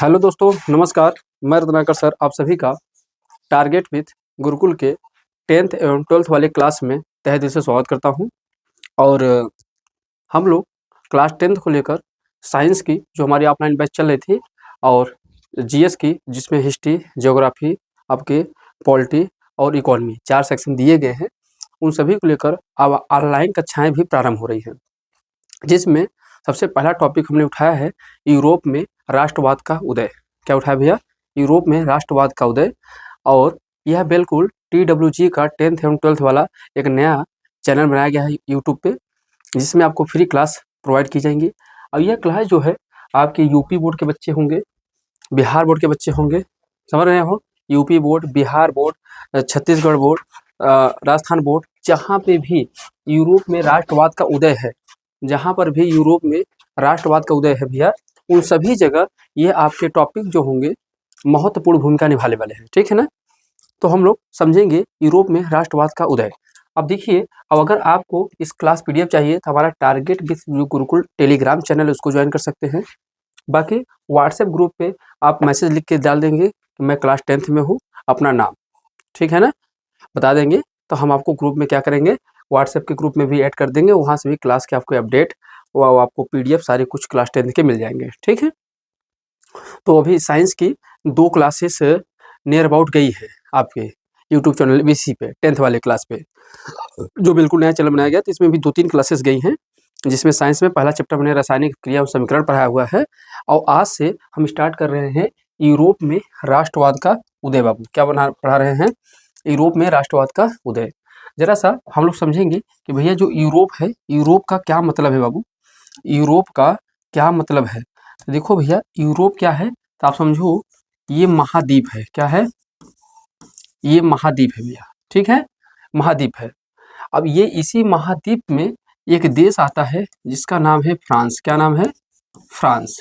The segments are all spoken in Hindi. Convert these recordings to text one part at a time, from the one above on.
हेलो दोस्तों, नमस्कार। मैं रत्नाकर सर आप सभी का टारगेट विथ गुरुकुल के 10th एवं 12th वाले क्लास में तहे दिल से स्वागत करता हूं। और हम लोग क्लास 10th को लेकर साइंस की जो हमारी ऑफलाइन बैच चल रही थी और जीएस की जिसमें हिस्ट्री, ज्योग्राफी, आपके पॉलिटी और इकोनॉमी 4 सेक्शन दिए गए हैं, उन सभी को लेकर अब ऑनलाइन कक्षाएँ भी प्रारंभ हो रही हैं, जिसमें सबसे पहला टॉपिक हमने उठाया है यूरोप में राष्ट्रवाद का उदय। क्या उठाया भैया? यूरोप में राष्ट्रवाद का उदय। और यह बिल्कुल TWG का 10th एवं 12th वाला एक नया चैनल बनाया गया है यूट्यूब पे, जिसमें आपको फ्री क्लास प्रोवाइड की जाएंगी। और यह क्लास जो है आपके यूपी बोर्ड के बच्चे होंगे, बिहार बोर्ड के बच्चे होंगे, समझ रहे हो? UP board, Bihar board, Chhattisgarh board, Rajasthan board, जहाँ पे भी यूरोप में राष्ट्रवाद का उदय है, जहाँ पर भी यूरोप में राष्ट्रवाद का उदय है भैया, उन सभी जगह ये आपके टॉपिक जो होंगे महत्वपूर्ण भूमिका निभाने वाले हैं। ठीक है ना? तो हम लोग समझेंगे यूरोप में राष्ट्रवाद का उदय। अब देखिए, अब अगर आपको इस क्लास PDF चाहिए तो हमारा target with Gurukul Telegram channel है, उसको ज्वाइन कर सकते हैं। बाकी व्हाट्सएप ग्रुप पे आप मैसेज लिख के डाल देंगे कि मैं क्लास 10th में हूँ, अपना नाम, ठीक है ना, बता देंगे, तो हम आपको ग्रुप में क्या करेंगे, व्हाट्सएप के ग्रुप में भी ऐड कर देंगे। वहाँ से भी क्लास के आपको अपडेट वो आपको PDF सारे कुछ क्लास 10th के मिल जाएंगे। ठीक है? तो अभी साइंस की 2 क्लासेस नियर अबाउट गई है आपके यूट्यूब चैनल VC पे 10th वाले क्लास पे, जो बिल्कुल नया चैनल बनाया गया। तो इसमें भी 2-3 क्लासेस गई हैं, जिसमें साइंस में पहला चैप्टर मैंने रासायनिक क्रिया और समीकरण पढ़ाया हुआ है। और आज से हम स्टार्ट कर रहे हैं यूरोप में राष्ट्रवाद का उदय। बाबू क्या पढ़ा रहे हैं? यूरोप में राष्ट्रवाद का उदय। जरा सा हम लोग समझेंगे कि भैया जो यूरोप है, यूरोप का क्या मतलब है बाबू? यूरोप का क्या मतलब है? तो देखो भैया, यूरोप क्या है तो आप समझो, ये महाद्वीप है। क्या है? ये महाद्वीप है भैया। ठीक है? महाद्वीप है। अब ये इसी महाद्वीप में एक देश आता है जिसका नाम है फ्रांस। क्या नाम है? फ्रांस।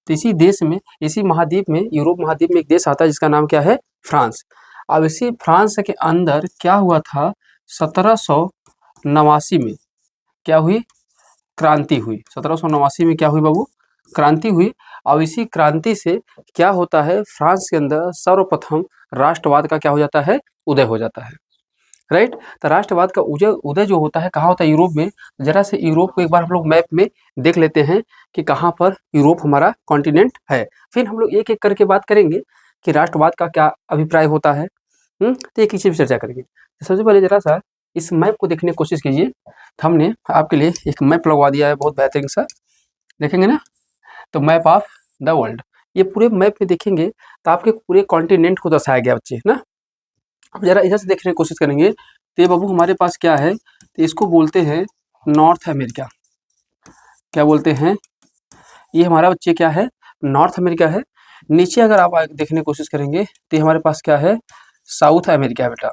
तो इसी देश में, इसी महाद्वीप में, यूरोप महाद्वीप में एक देश आता है जिसका नाम क्या है? फ्रांस। अब इसी फ्रांस के अंदर क्या हुआ था, 1789 में क्या हुई? क्रांति हुई। 1789 में क्या हुई बाबू? क्रांति हुई। और इसी क्रांति से क्या होता है, फ्रांस के अंदर सर्वप्रथम राष्ट्रवाद का क्या हो जाता है? उदय हो जाता है। राइट? तो राष्ट्रवाद का उदय जो होता है कहाँ होता है? यूरोप में। जरा से यूरोप को एक बार हम लोग मैप में देख लेते हैं कि कहाँ पर यूरोप हमारा कॉन्टिनेंट है। फिर हम लोग एक एक करके बात करेंगे कि राष्ट्रवाद का क्या अभिप्राय होता है। तो एक चीज चर्चा करेंगे। सबसे पहले जरा सा इस मैप को देखने की कोशिश कीजिए। तो हमने आपके लिए एक मैप लगवा दिया है, बहुत बेहतरीन सा, देखेंगे ना? तो मैप ऑफ द वर्ल्ड, ये पूरे मैप में देखेंगे तो आपके पूरे कॉन्टिनेंट को दर्शाया गया बच्चे ना। अब जरा इधर से देखने की कोशिश करेंगे तो ये बाबू हमारे पास क्या है, तो इसको बोलते हैं नॉर्थ अमेरिका। क्या बोलते हैं? ये हमारा बच्चे क्या है? नॉर्थ अमेरिका है। नीचे अगर आप देखने की कोशिश करेंगे तो हमारे पास क्या है? साउथ अमेरिका है बेटा।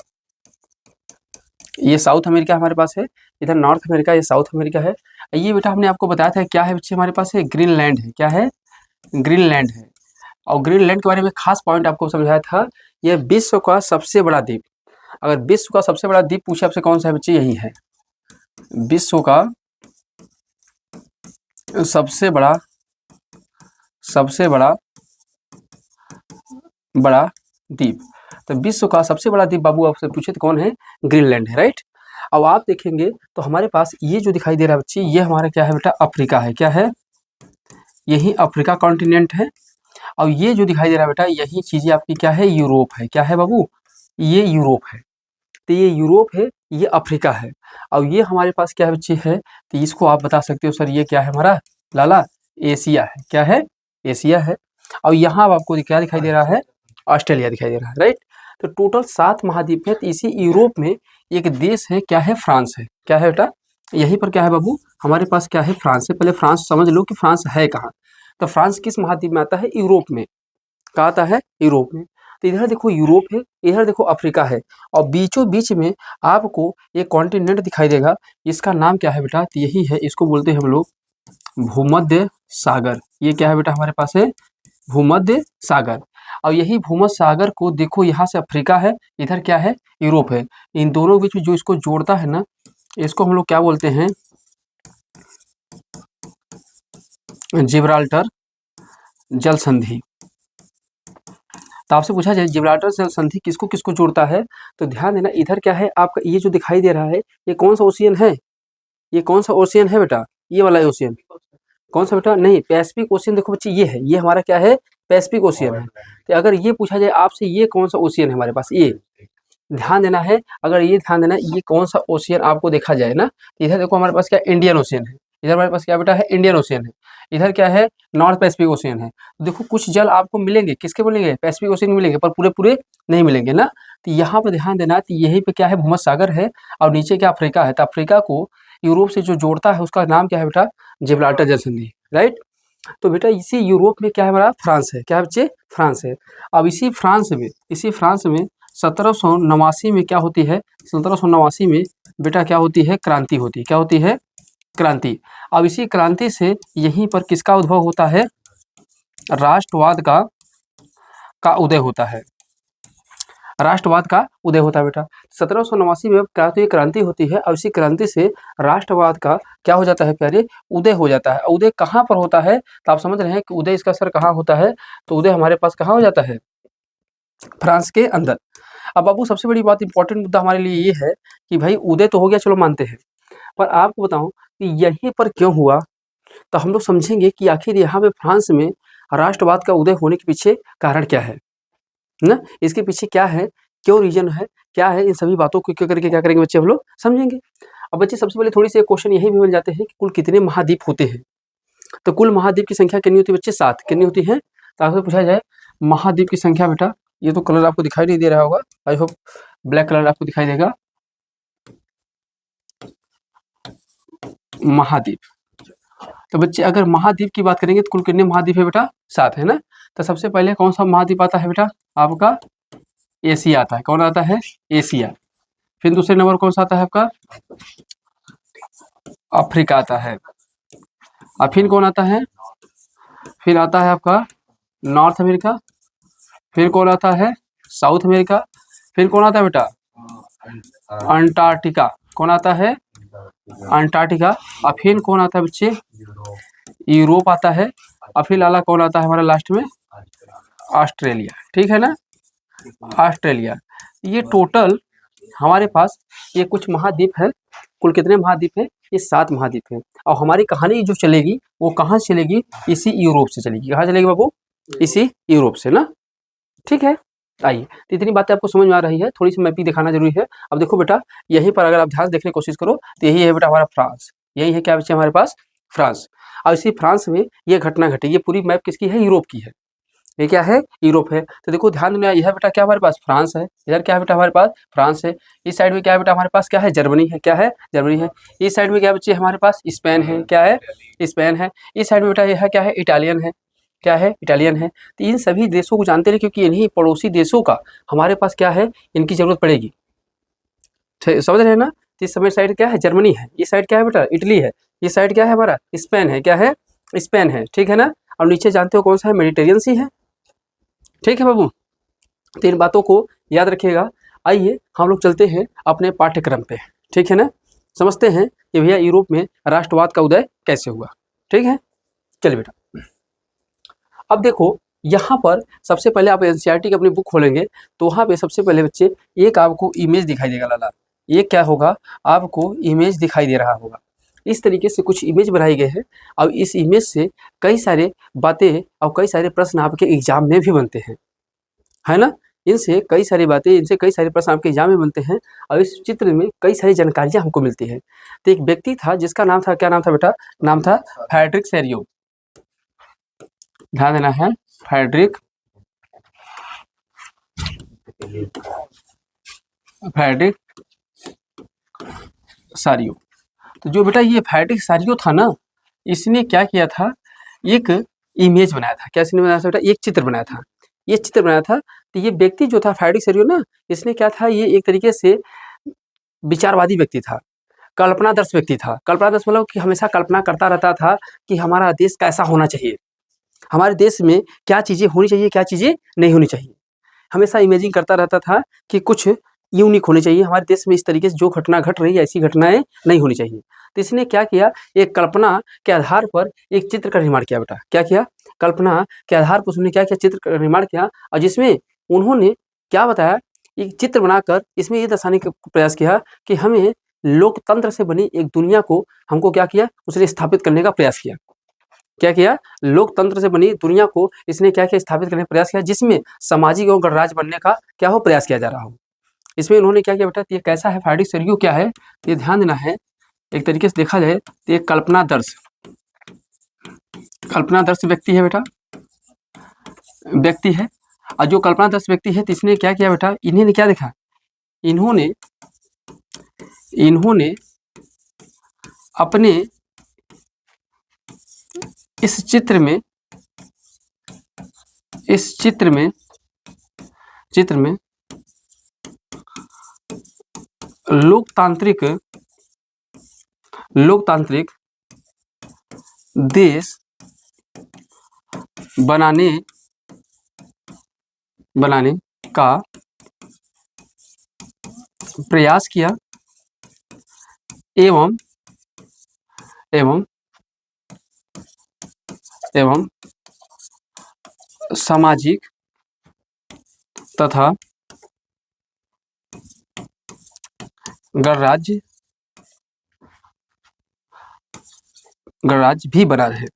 ये साउथ अमेरिका हमारे पास है, इधर नॉर्थ अमेरिका, ये साउथ अमेरिका है। ये बेटा हमने आपको बताया था क्या है बच्चे, हमारे पास है ग्रीनलैंड है। क्या है? ग्रीनलैंड है। और ग्रीनलैंड के बारे में खास पॉइंट आपको समझाया था, यह विश्व का सबसे बड़ा द्वीप। अगर विश्व का सबसे बड़ा द्वीप पूछे आपसे कौन सा है बच्चे, यही है। विश्व का सबसे बड़ा द्वीप। तो विश्व का सबसे बड़ा द्वीप बाबू आपसे पूछे तो कौन है? ग्रीनलैंड है। राइट? अब आप देखेंगे तो हमारे पास ये जो दिखाई दे रहा है बच्चे, ये हमारा क्या है बेटा? अफ्रीका है। क्या है? यही अफ्रीका कॉन्टिनेंट है। और ये जो दिखाई दे रहा है बेटा, यही चीजें आपकी क्या है? यूरोप है। क्या है बाबू? ये यूरोप है। तो ये यूरोप है, ये अफ्रीका है। और ये हमारे पास क्या है बच्चे है, तो इसको आप बता सकते हो सर ये क्या है हमारा लाला? एशिया है। क्या है? एशिया है। और यहाँ अब आपको क्या दिखाई दे रहा है? ऑस्ट्रेलिया दिखाई दे रहा है। राइट? तो टोटल 7 महाद्वीप है। तो इसी यूरोप में एक देश है, क्या है? फ्रांस है। क्या है बेटा? यहीं पर क्या है बाबू? हमारे पास क्या है? फ्रांस है। पहले फ्रांस समझ लो कि फ्रांस है कहाँ। तो फ्रांस किस महाद्वीप में आता है? यूरोप में। कहाँ आता है? यूरोप में। तो इधर देखो यूरोप है, इधर देखो अफ्रीका है, और बीचों बीच में आपको एक कॉन्टिनेंट दिखाई देगा। इसका नाम क्या है बेटा? तो यही है, इसको बोलते हैं हम लोग भूमध्य सागर। ये क्या है बेटा? हमारे पास है भूमध्य सागर। और यही भूमध्य सागर को देखो, यहाँ से अफ्रीका है, इधर क्या है? यूरोप है। इन दोनों के बीच में जो इसको जोड़ता है ना, इसको हम लोग क्या बोलते हैं? जिब्राल्टर जल संधि। तो आपसे पूछा जाए जिब्राल्टर संधि किसको किसको जोड़ता है, तो ध्यान देना इधर क्या है आपका, ये जो दिखाई दे रहा है ये कौन सा ओशियन है, ये कौन सा ओशियन है बेटा, ये वाला ओशियन कौन सा बेटा, नहीं पैसिफिक ओशियन, देखो बच्चे ये है, ये हमारा क्या है पैसिफिक ओशियन है। तो अगर ये पूछा जाए आपसे ये कौन सा ओशियन है हमारे पास, ये ध्यान देना है, अगर ये ध्यान देना ये कौन सा ओशियन आपको देखा जाए ना, इधर देखो हमारे पास क्या इंडियन ओशियन है, इधर हमारे पास क्या बेटा है इंडियन ओशियन है, इधर क्या है नॉर्थ पैसिफिक ओशियन है। तो देखो कुछ जल आपको मिलेंगे, किसके मिलेंगे पैसिफिक ओशियन मिलेंगे, पर पूरे पूरे नहीं मिलेंगे ना। तो यहाँ पर ध्यान देना, तो यहीं पे क्या है भूमध्य सागर है और नीचे क्या अफ्रीका है, तो अफ्रीका को यूरोप से जो जोड़ता है उसका नाम क्या है बेटा, जिब्राल्टर जल संधि, राइट। तो बेटा इसी यूरोप में क्या है हमारा फ्रांस है, क्या है बच्चे फ्रांस है। अब इसी फ्रांस में 1789 में क्या होती है, 1789 में बेटा क्या होती है क्रांति होती है, क्या होती है क्रांति। अब इसी क्रांति से यहीं पर किसका उद्भव होता है, राष्ट्रवाद का उदय होता है, राष्ट्रवाद का उदय होता है बेटा। 1789 में क्रांति होती है और इसी क्रांति से राष्ट्रवाद का क्या हो जाता है प्यारे, उदय हो जाता है। उदय कहाँ पर होता है, तो आप समझ रहे हैं कि उदय इसका सर कहाँ होता है, तो उदय हमारे पास कहाँ हो जाता है, फ्रांस के अंदर। अब बाबू सबसे बड़ी बात इंपॉर्टेंट मुद्दा हमारे लिए ये है कि भाई उदय तो हो गया, चलो मानते हैं, पर आपको बताऊं कि यहीं पर क्यों हुआ, तो हम लोग समझेंगे कि आखिर यहाँ पे फ्रांस में राष्ट्रवाद का उदय होने के पीछे कारण क्या है ना, इसके पीछे क्या है, क्यों रीजन है, क्या है, इन सभी बातों को क्यों करके क्या करेंगे बच्चे हम लोग समझेंगे। अब बच्चे सबसे पहले थोड़ी सी क्वेश्चन यही भी मिल जाते हैं कि कुल कितने महाद्वीप होते हैं, तो कुल महाद्वीप की संख्या कितनी होती है बच्चे, 7 कितनी होती है। तो आपसे पूछा जाए महाद्वीप की संख्या बेटा, ये तो कलर आपको दिखाई नहीं दे रहा होगा, आई होप ब्लैक कलर आपको दिखाई देगा, महाद्वीप। तो बच्चे अगर महाद्वीप की बात करेंगे तो कुल कितने महाद्वीप है बेटा, 7 है ना। तो सबसे पहले कौन सा महाद्वीप आता है बेटा आपका, एशिया आता है, कौन आता है एशिया। फिर दूसरे नंबर कौन सा आता है आपका, अफ्रीका आता है। और फिर कौन आता है, फिर आता है आपका नॉर्थ अमेरिका। फिर कौन आता है साउथ अमेरिका। फिर कौन आता है बेटा अंटार्कटिका, कौन आता है अंटार्कटिका। और फिर कौन आता है बच्चे, यूरोप आता है। और फिर लाला कौन आता है हमारा लास्ट में, ऑस्ट्रेलिया, ठीक है ना, ऑस्ट्रेलिया। ये टोटल हमारे पास ये कुछ महाद्वीप है, कुल कितने महाद्वीप है, ये 7 महाद्वीप है। और हमारी कहानी जो चलेगी वो कहाँ से चलेगी, इसी यूरोप से चलेगी। कहाँ चलेगी बाबू, इसी यूरोप से ना, ठीक है। आइए तो इतनी बातें आपको समझ में आ रही है, थोड़ी सी मैपिंग दिखाना जरूरी है। अब देखो बेटा यहीं पर अगर आप ध्यान देखने की कोशिश करो तो यही है बेटा हमारा फ्रांस, यही है क्या बच्चे हमारे पास फ्रांस। और इसी फ्रांस में ये घटना घटी, ये पूरी मैप किसकी है, यूरोप की है, ये क्या है यूरोप है। तो देखो ध्यान में यह बेटा क्या हमारे पास फ्रांस है, इधर क्या है बेटा हमारे पास फ्रांस है। इस साइड में क्या है बेटा हमारे पास क्या है, जर्मनी है, क्या है जर्मनी है। इस साइड में क्या बच्चे हमारे पास स्पेन है, क्या है स्पेन है। इस साइड में बेटा यह क्या है इटालियन है, क्या है इटालियन है। तो इन सभी देशों को जानते हैं क्योंकि इन्हीं पड़ोसी देशों का हमारे पास क्या है, इनकी जरूरत पड़ेगी, समझ रहे हैं ना। तो इस समय साइड क्या है जर्मनी है, ये साइड क्या है बेटा इटली है, ये साइड क्या है हमारा स्पेन है, क्या है स्पेन है, ठीक है ना। और नीचे जानते हो कौन सा है, मेडिटेरियन सी है, ठीक है बाबू। तो इन बातों को याद रखिएगा। आइए हम लोग चलते हैं अपने पाठ्यक्रम पे, ठीक है ना, समझते हैं कि भैया यूरोप में राष्ट्रवाद का उदय कैसे हुआ, ठीक है। चलिए बेटा अब देखो यहाँ पर सबसे पहले आप एनसीईआरटी की अपनी बुक खोलेंगे तो वहाँ पे सबसे पहले बच्चे एक आपको इमेज दिखाई देगा, लाला ये क्या होगा, आपको इमेज दिखाई दे रहा होगा। इस तरीके से कुछ इमेज बनाई गई है और इस इमेज से कई सारे बातें और कई सारे प्रश्न आपके एग्जाम में भी बनते हैं, है ना। इनसे कई सारी बातें, इनसे कई सारे प्रश्न आपके एग्जाम में बनते हैं और इस चित्र में कई सारी जानकारियाँ हमको मिलती है। तो एक व्यक्ति था जिसका नाम था, क्या नाम था बेटा, नाम था फ्रेडरिक सेरियो, ध्यान देना है फ्रेडरिक सारियो। तो जो बेटा ये फ्रेडरिक सारियो था ना, इसने क्या किया था, एक इमेज बनाया था, क्या इसने बनाया था बेटा, एक चित्र बनाया था, ये चित्र बनाया था। तो ये व्यक्ति जो था फ्रेडरिक सारियो ना, इसने क्या था, ये एक तरीके से विचारवादी व्यक्ति था, कल्पनादर्श व्यक्ति था। कल्पनादर्श मतलब कि हमेशा कल्पना करता रहता था कि हमारा देश कैसा होना चाहिए, हमारे देश में क्या चीज़ें होनी चाहिए, क्या चीज़ें नहीं होनी चाहिए। हमेशा इमेजिन करता रहता था कि कुछ यूनिक होनी चाहिए हमारे देश में, इस तरीके से जो घटना घट रही है ऐसी घटनाएं नहीं होनी चाहिए। तो इसने क्या किया, एक कल्पना के आधार पर एक चित्र का निर्माण किया बेटा, क्या किया, कल्पना के आधार पर उसने क्या किया, चित्र का निर्माण किया। और जिसमें उन्होंने क्या बताया, एक चित्र बनाकर इसमें ये दर्शाने का प्रयास किया कि हमें लोकतंत्र से बनी एक दुनिया को हमको क्या किया, उसने स्थापित करने का प्रयास किया। क्या किया, लोकतंत्र से बनी दुनिया को इसने क्या किया, स्थापित करने का प्रयास किया, जिसमें सामाजिक एवं गणराज्य बनने का क्या हो, प्रयास किया जा रहा हो। इसमें उन्होंने क्या किया बेटा, ये कैसा है, फ्रेडरिक शेरयू क्या है, ये ध्यान देना है। एक तरीके से देखा जाए तो ये कल्पनादर्श व्यक्ति है बेटा, व्यक्ति है। और जो कल्पनादर्श व्यक्ति है तो इसने क्या किया बेटा, इन्होंने क्या देखा, इन्होंने अपने इस चित्र में लोकतांत्रिक देश बनाने का प्रयास किया एवं सामाजिक तथा गणराज्य भी बना रहे।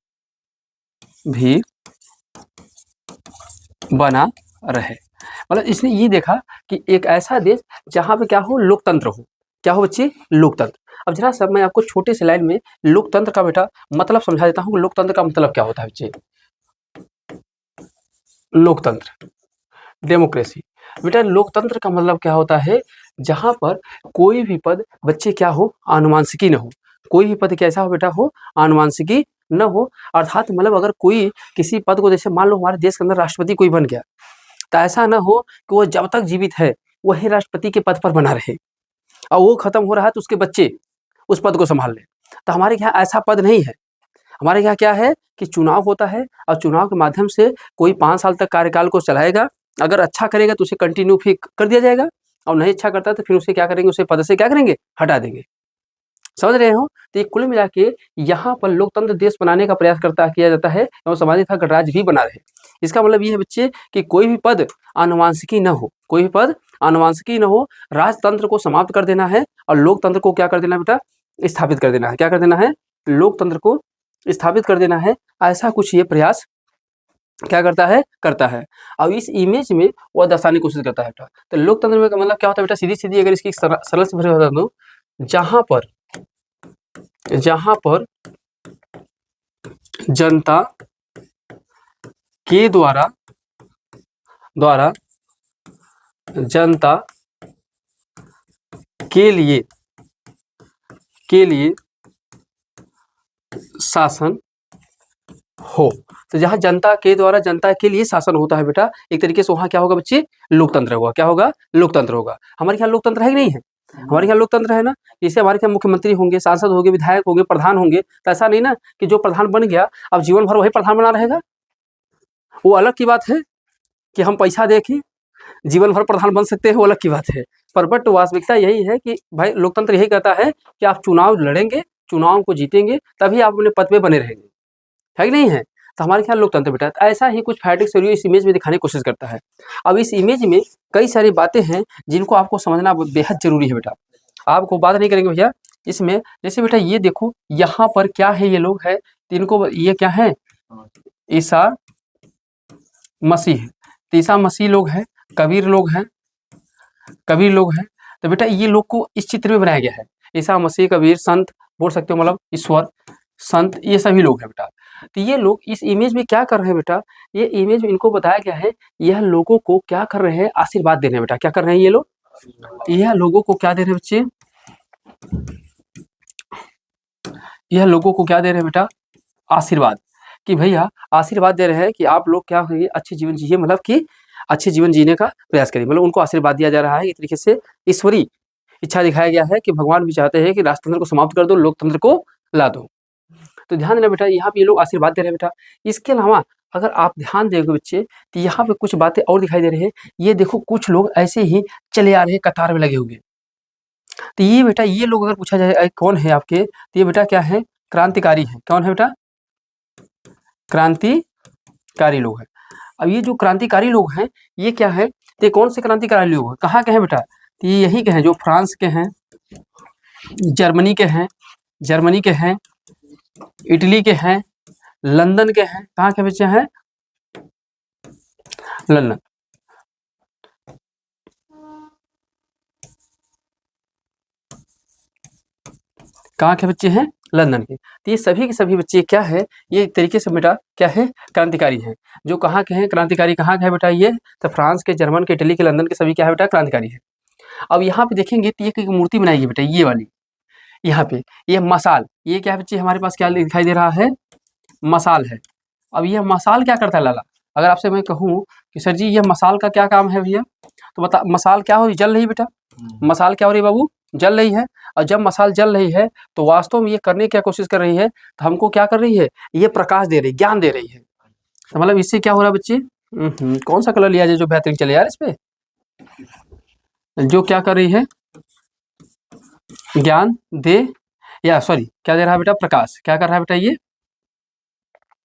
मतलब इसने ये देखा कि एक ऐसा देश जहाँ पे क्या हो, लोकतंत्र हो। क्या हो बच्चे, लोकतंत्र। अब जरा सब मैं आपको छोटे से लाइन में लोकतंत्र का बेटा मतलब समझा देता हूँ। लोकतंत्र का मतलब क्या होता है बच्चे, लोकतंत्र, डेमोक्रेसी। बेटा लोकतंत्र का मतलब क्या होता है, जहां पर कोई भी पद बच्चे क्या हो, आनुवांशिकी न हो। कोई भी पद कैसा हो बेटा, हो आनुवांशिकी न हो। अर्थात मतलब अगर कोई किसी पद को, जैसे मान लो हमारे देश के अंदर राष्ट्रपति कोई बन गया, तो ऐसा ना हो कि वो जब तक जीवित है वही राष्ट्रपति के पद पर बना रहे और वो खत्म हो रहा है तो उसके बच्चे उस पद को संभाल ले। तो हमारे यहाँ ऐसा पद नहीं है। हमारे यहाँ क्या है कि चुनाव होता है और चुनाव के माध्यम से कोई 5 साल तक कार्यकाल को चलाएगा। अगर अच्छा करेगा तो उसे कंटिन्यू फिर कर दिया जाएगा और नहीं अच्छा करता तो फिर उसे क्या करेंगे, उसे पद से क्या करेंगे, हटा देंगे। समझ रहे हो। तो ये कुल मिला के यहाँ पर लोकतंत्र देश बनाने का प्रयास किया जाता है और सामाजिक तथा गणराज्य भी बना रहे। इसका मतलब ये है बच्चे कि कोई भी पद आनुवांशिकी न हो, कोई भी पद आनुवांशिकी न हो। राजतंत्र को समाप्त कर देना है और लोकतंत्र को क्या कर देना बेटा, स्थापित कर देना है। क्या कर देना है, लोकतंत्र को स्थापित कर देना है। ऐसा कुछ ये प्रयास क्या करता है। और इस इमेज में वो दर्शाने की कोशिश करता है बेटा। तो लोकतंत्र में का मतलब क्या होता है बेटा, सीधी अगर इसकी सरल से बता दूं, जहां पर जनता के द्वारा जनता के लिए शासन हो। तो जहां जनता के द्वारा जनता के लिए शासन होता है बेटा, एक तरीके से वहां क्या होगा बच्चे, लोकतंत्र होगा। क्या होगा, लोकतंत्र होगा। हमारे यहाँ लोकतंत्र है कि नहीं है, हमारे यहाँ लोकतंत्र है ना। इससे हमारे यहाँ मुख्यमंत्री होंगे, सांसद होंगे, विधायक होंगे, प्रधान होंगे। तो ऐसा नहीं ना कि जो प्रधान बन गया अब जीवन भर वही प्रधान बना रहेगा। वो अलग की बात है कि हम पैसा दे के जीवन भर प्रधान बन सकते हैं, वो अलग की बात है। पर बट वास्तविकता यही है कि भाई लोकतंत्र यही कहता है कि आप चुनाव लड़ेंगे, चुनाव को जीतेंगे, तभी आप अपने पद पे बने रहेंगे, है कि नहीं है। तो हमारे ख्याल लोकतंत्र बेटा ऐसा ही कुछ फ्रेडरिक शेरयू इस इमेज में दिखाने की कोशिश करता है। अब इस इमेज में कई सारी बातें हैं जिनको आपको समझना बेहद जरूरी है बेटा। आपको बात नहीं करेंगे भैया इसमें। जैसे बेटा ये देखो यहाँ पर क्या है, ये लोग है, इनको ये क्या है, ईसा मसीह। तो ईसा मसीह लोग हैं, कबीर लोग हैं। तो बेटा ये लोग को इस चित्र में बनाया गया है। ईसा मसीह, कबीर, संत बोल सकते हो, मतलब ईश्वर, संत, ये सभी लोग हैं बेटा। तो ये लोग इस इमेज में क्या कर रहे हैं बेटा, ये इमेज में इनको बताया गया है, यह लोगों को क्या कर रहे हैं, आशीर्वाद दे रहे हैं बेटा। क्या कर रहे हैं ये लोग, यह लोगों को क्या दे रहे हैं बच्चे, यह लोगों को क्या दे रहे हैं बेटा, आशीर्वाद। कि भैया आशीर्वाद दे रहे हैं कि आप लोग क्या करिए, अच्छे जीवन जिए, मतलब कि अच्छे जीवन जीने का प्रयास करिए। मतलब उनको आशीर्वाद दिया जा रहा है। एक तरीके से ईश्वरीय इच्छा दिखाया गया है कि भगवान भी चाहते हैं कि राजतंत्र को समाप्त कर दो, लोकतंत्र को ला दो। तो ध्यान देना बेटा, यहाँ पे ये लोग आशीर्वाद दे रहे हैं बेटा। इसके अलावा अगर आप ध्यान देंगे बच्चे तो यहाँ पे कुछ बातें और दिखाई दे रही है। ये देखो कुछ लोग ऐसे ही चले आ रहे हैं, कतार में लगे हुए। तो ये बेटा ये लोग अगर पूछा जाए कौन है आपके, तो ये बेटा क्या है, क्रांतिकारी है। कौन है बेटा, क्रांतिकारी लोग हैं। अब ये जो क्रांतिकारी लोग हैं ये क्या है, तो ये कौन से क्रांतिकारी लोग कहाँ के हैं बेटा? तो ये यही के हैं जो फ्रांस के हैं, जर्मनी के हैं, इटली के हैं, लंदन के हैं। कहाँ के बच्चे हैं? लंदन। कहाँ के बच्चे हैं? लंदन के। तो ये सभी के सभी बच्चे क्या है, ये एक तरीके से बेटा क्या है, क्रांतिकारी हैं। जो कहाँ के हैं क्रांतिकारी, कहाँ के हैं बेटा? ये तो फ्रांस के, जर्मन के, इटली के, लंदन के सभी क्या है बेटा? क्रांतिकारी है। अब यहाँ पे देखेंगे तो एक मूर्ति बनाई है बेटा, ये वाली, यहाँ पे ये मसाल, ये क्या है बच्चे हमारे पास क्या दिखाई दे रहा है? मसाल है। अब यह मसाल क्या करता है लाला? अगर आपसे मैं कहूँ कि सर जी यह मसाल का क्या काम है भैया, तो बता, मसाल क्या हो रही? जल रही बेटा। मसाल क्या हो रही बाबू? जल रही है। और जब मसाल जल रही है तो वास्तव में ये करने की क्या कोशिश कर रही है, तो हमको क्या कर रही है, ये प्रकाश दे रही, ज्ञान दे रही है। तो मतलब इससे क्या हो रहा है बच्चे? कौन सा कलर लिया जाए जो बेहतरीन चले यार इस पे? जो क्या कर रही है, ज्ञान दे, या सॉरी क्या दे रहा है बेटा? प्रकाश। क्या कर रहा है बेटा ये?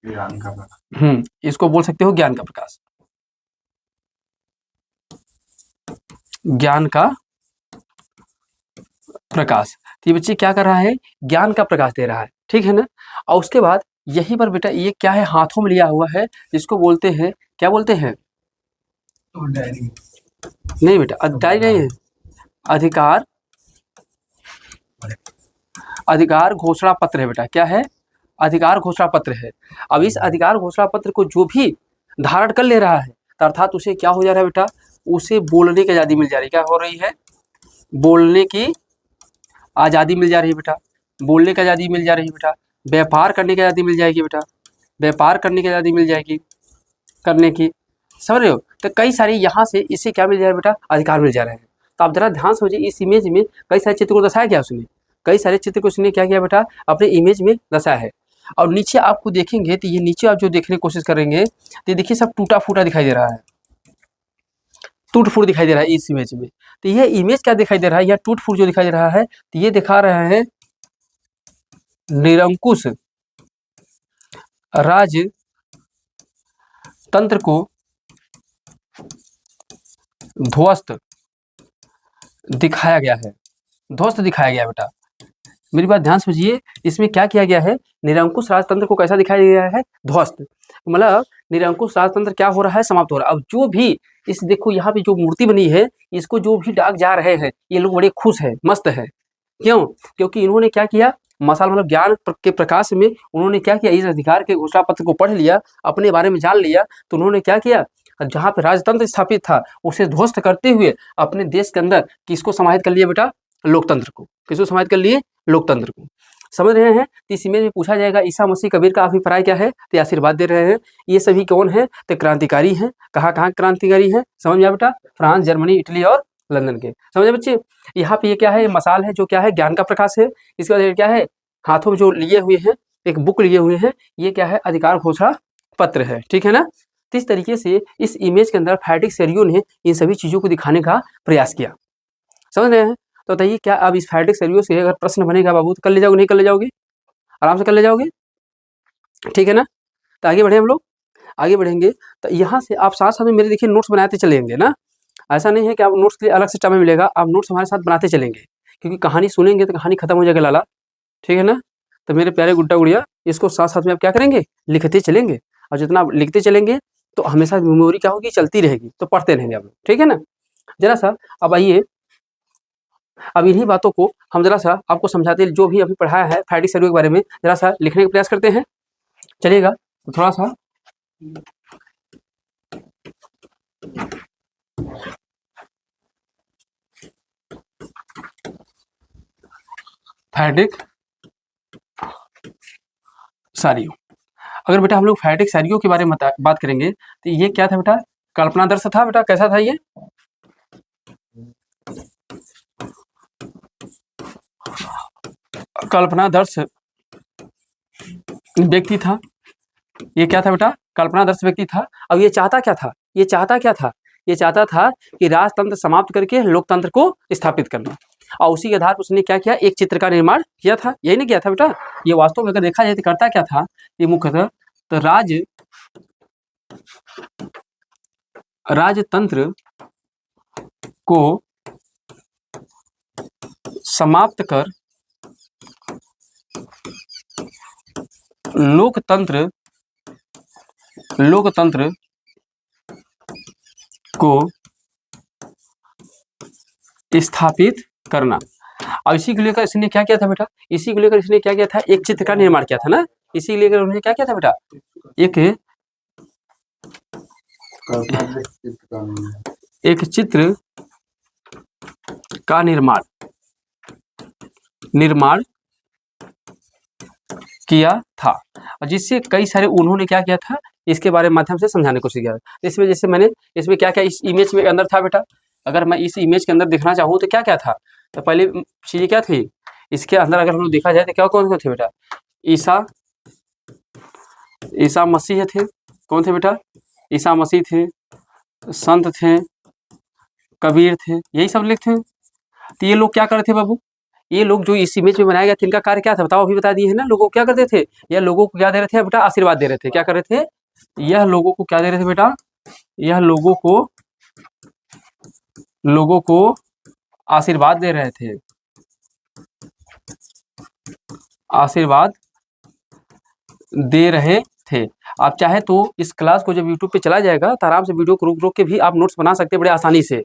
ज्ञान का प्रकाश। इसको बोल सकते हो ज्ञान का प्रकाश। ज्ञान का प्रकाश। तो ये बच्चे क्या कर रहा है? ज्ञान का प्रकाश दे रहा है, ठीक है ना। और उसके बाद यही पर बेटा ये क्या है, हाथों में लिया हुआ है, जिसको बोलते हैं, क्या बोलते हैं? डायरी नहीं बेटा, डायरी नहीं है, अधिकार घोषणा पत्र है बेटा। क्या है? अधिकार घोषणा पत्र है। अब इस अधिकार घोषणा पत्र को जो भी धारण कर ले रहा है, तो अर्थात उसे क्या हो जा रहा है बेटा? उसे बोलने की आज़ादी मिल जा रही है। क्या हो रही है? बोलने की आज़ादी मिल जा रही है बेटा। बोलने की आज़ादी मिल जा रही है बेटा। व्यापार करने की आज़ादी मिल जाएगी बेटा। व्यापार करने की आज़ादी मिल जाएगी, करने की, समझ रहे हो? तो कई सारे यहाँ से इसे क्या मिल जा रहा है बेटा? अधिकार मिल जा रहे हैं। तो आप जरा ध्यान समझिए, इस इमेज में कई सारे चित्र को दर्शाया गया उसने, कई सारे चित्र को उसने क्या किया बेटा? अपने इमेज में दर्शाया है। और नीचे आपको देखेंगे तो ये नीचे आप जो देखने की कोशिश करेंगे तो देखिए सब टूटा फूटा दिखाई दे रहा है, टूट फूट दिखाई दे रहा है इस इमेज में। तो यह इमेज क्या दिखाई दे रहा है, यह टूट फूट जो दिखाई दे रहा है, तो ये दिखा रहा है निरंकुश राजतंत्र को ध्वस्त दिखाया गया है, ध्वस्त दिखाया गया बेटा। मेरी बात ध्यान समझिए, इसमें क्या किया गया है? निरंकुश राजतंत्र को कैसा दिखाया गया है? ध्वस्त। मतलब निरंकुश राजतंत्र क्या हो रहा है? समाप्त हो रहा है। अब जो भी इस देखो यहाँ पे जो मूर्ति बनी है, इसको जो भी डाक जा रहे हैं, ये लोग बड़े खुश है, मस्त है। क्यों? क्योंकि इन्होंने क्या किया, मसाल मतलब ज्ञान के प्रकाश में उन्होंने क्या किया, इस अधिकार के घोषणा पत्र को पढ़ लिया, अपने बारे में जान लिया, तो उन्होंने क्या किया, जहाँ पे राजतंत्र स्थापित था उसे ध्वस्त करते हुए अपने देश के अंदर किसको समाहित कर लिया बेटा? लोकतंत्र को। किसको समाहित कर लिए? लोकतंत्र को। समझ रहे हैं? तो इस इमेज में पूछा जाएगा ईसा मसीह कबीर का अभिप्राय क्या है, तो आशीर्वाद दे रहे हैं। ये सभी कौन है? तो क्रांतिकारी हैं। कहाँ कहाँ क्रांतिकारी हैं? समझ में आया बेटा? फ्रांस, जर्मनी, इटली और लंदन के। समझे बच्चे? यहाँ पे ये क्या है? मसाल है, जो क्या है? ज्ञान का प्रकाश है। इसके बाद क्या है? हाथों में जो लिए हुए हैं, एक बुक लिए हुए हैं, ये क्या है? अधिकार घोषणा पत्र है, ठीक है ना। तो इस तरीके से इस इमेज के अंदर फ्रेडरिक सेरियो ने इन सभी चीज़ों को दिखाने का प्रयास किया। समझ रहे हैं? तो बताइए, क्या अब इस फ्रेडरिक सेरियो से अगर प्रश्न बनेगा बाबू, तो कर ले जाओगे, नहीं कर ले जाओगे? आराम से कर ले जाओगे, ठीक है ना। तो आगे बढ़े हम लोग, आगे बढ़ेंगे तो यहाँ से आप साथ साथ में मेरे देखिए नोट्स बनाते चलेंगे ना। ऐसा नहीं है कि आप नोट्स के लिए अलग से समय मिलेगा, आप नोट्स हमारे साथ बनाते चलेंगे, क्योंकि कहानी सुनेंगे तो कहानी खत्म हो जाएगी लाला, ठीक है ना। तो मेरे प्यारे गुड्डा गुड़िया, इसको साथ साथ में आप क्या करेंगे? लिखते चलेंगे। और जितना आप लिखते चलेंगे तो हमेशा मेमोरी क्या होगी? चलती रहेगी, तो पढ़ते रहेंगे आप लोग, ठीक है ना। जरा सा अब आइए, अब इन्हीं बातों को हम जरा सा आपको समझाते हैं, जो भी अभी पढ़ाया है फ्रेडरिक सेरियो के बारे में, जरा सा लिखने का प्रयास करते हैं, चलिएगा। तो थोड़ा सा फ्रेडरिक सेरियो, अगर बेटा हम लोग फ्रेडरिक सेरियो के बारे में बात करेंगे तो ये क्या था बेटा? कल्पनादर्श था बेटा। कैसा था ये? कल्पनादर्श व्यक्ति था। ये क्या था बेटा? कल्पनादर्श व्यक्ति था। अब ये चाहता क्या था? ये चाहता क्या था? ये चाहता था कि राजतंत्र समाप्त करके लोकतंत्र को स्थापित करना। और उसी के आधार पर उसने क्या किया? एक चित्र का निर्माण किया था। यही नहीं किया था बेटा? ये वास्तव में अगर देखा जाए तो करता क्या था ये मुख्यतः? तो राजतंत्र को समाप्त कर लोकतंत्र को स्थापित करना। और इसी को लेकर इसने क्या किया था बेटा, इसी को लेकर इसने क्या किया था, एक चित्र का निर्माण किया था ना, इसी को लेकर उन्होंने क्या किया था बेटा, एक चित्र का निर्माण किया था, और जिससे कई सारे उन्होंने क्या किया था, इसके बारे में माध्यम से समझाने की कोशिश किया। इसमें जैसे मैंने इसमें क्या क्या इस इमेज में अंदर था बेटा, अगर मैं इस इमेज के अंदर दिखना चाहूँ तो क्या क्या था, तो पहले चीजें क्या थी इसके अंदर, अगर हम लोग देखा जाए तो क्या कौन कौन थे बेटा, ईसा मसीह थे, कौन थे बेटा, ईसा मसीह थे, संत थे, कबीर थे, यही सब लोग थे। तो ये लोग क्या कर रहे थे बाबू, ये लोग जो इस इमेज में बनाया गया था इनका कार्य क्या था बताओ, अभी बता दिए है ना। लोगों को क्या करते थे, यह लोगों को क्या दे रहे थे बेटा, आशीर्वाद दे रहे थे। क्या कर रहे थे, यह लोगों को क्या दे रहे थे बेटा, यह लोगों को आशीर्वाद दे रहे थे, आशीर्वाद दे रहे थे। आप चाहे तो इस क्लास को जब यूट्यूब पे चला जाएगा तो आराम से वीडियो को रोक के भी आप नोट्स बना सकते हैं बड़े आसानी से,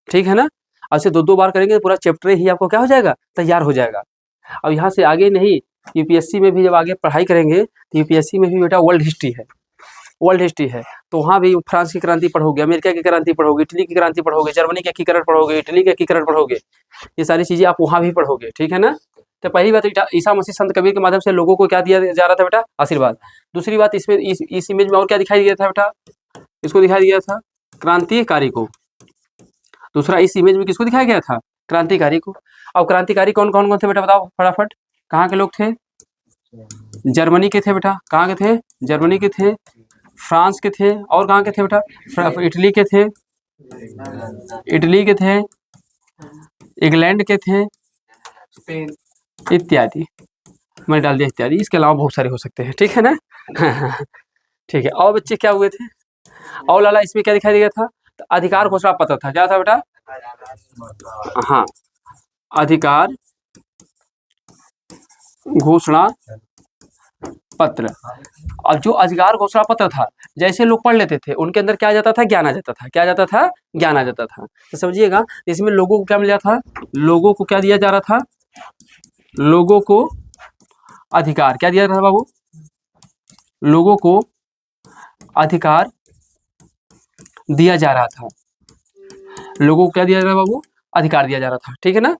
ठीक है ना। ऐसे 2-2 बार करेंगे तो पूरा चैप्टर ही आपको क्या हो जाएगा, तैयार हो जाएगा। अब यहाँ से आगे नहीं, यूपीएससी में भी जब आगे पढ़ाई करेंगे तो यूपीएससी में भी बेटा वर्ल्ड हिस्ट्री है, तो वहाँ भी फ्रांस की क्रांति पढ़ोगे, अमेरिका की क्रांति पढ़ोगे, इटली की क्रांति पढ़ोगे, जर्मनी के एकीकरण पढ़ोगे, इटली के एकीकरण पढ़ोगे, ये सारी चीजें आप वहाँ भी पढ़ोगे, ठीक है ना। तो पहली बात ईसा मसीह संत कबीर के माध्यम से लोगों को क्या दिया जा रहा था बेटा, आशीर्वाद। दूसरी बात इसमें इस इमेज में और क्या दिखाई दिया था बेटा, इसको दिखाई दिया था क्रांतिकारी को। दूसरा इस इमेज में किसको दिखाया गया था, क्रांतिकारी को। अब क्रांतिकारी कौन कौन कौन थे बेटा बताओ फटाफट, कहाँ के लोग थे, जर्मनी के थे बेटा, कहाँ के थे, जर्मनी के थे, फ्रांस के थे, और कहाँ के थे बेटा, इटली के थे, इंग्लैंड के थे, इत्यादि, मैं डाल दिया इत्यादि, इसके अलावा बहुत सारे हो सकते हैं, ठीक है ना। ठीक है, और बच्चे क्या हुए थे, और लाला इसमें क्या दिखाई दिया था, तो अधिकार घोषणा पत्र था, क्या था बेटा, हाँ अधिकार घोषणा पत्र। अब जो अधिकार घोषणा पत्र था जैसे लोग पढ़ लेते थे उनके अंदर क्या आ जाता था, ज्ञान आ जाता था, क्या आ जाता था, ज्ञान आ जाता था। तो समझिएगा इसमें लोगों को क्या मिल जाता था, लोगों को क्या दिया जा रहा था, लोगों को अधिकार क्या दिया जा रहा था बाबू, लोगों को अधिकार दिया जा रहा था, लोगों को क्या दिया जा रहा था बाबू, अधिकार दिया जा रहा था, ठीक है ना।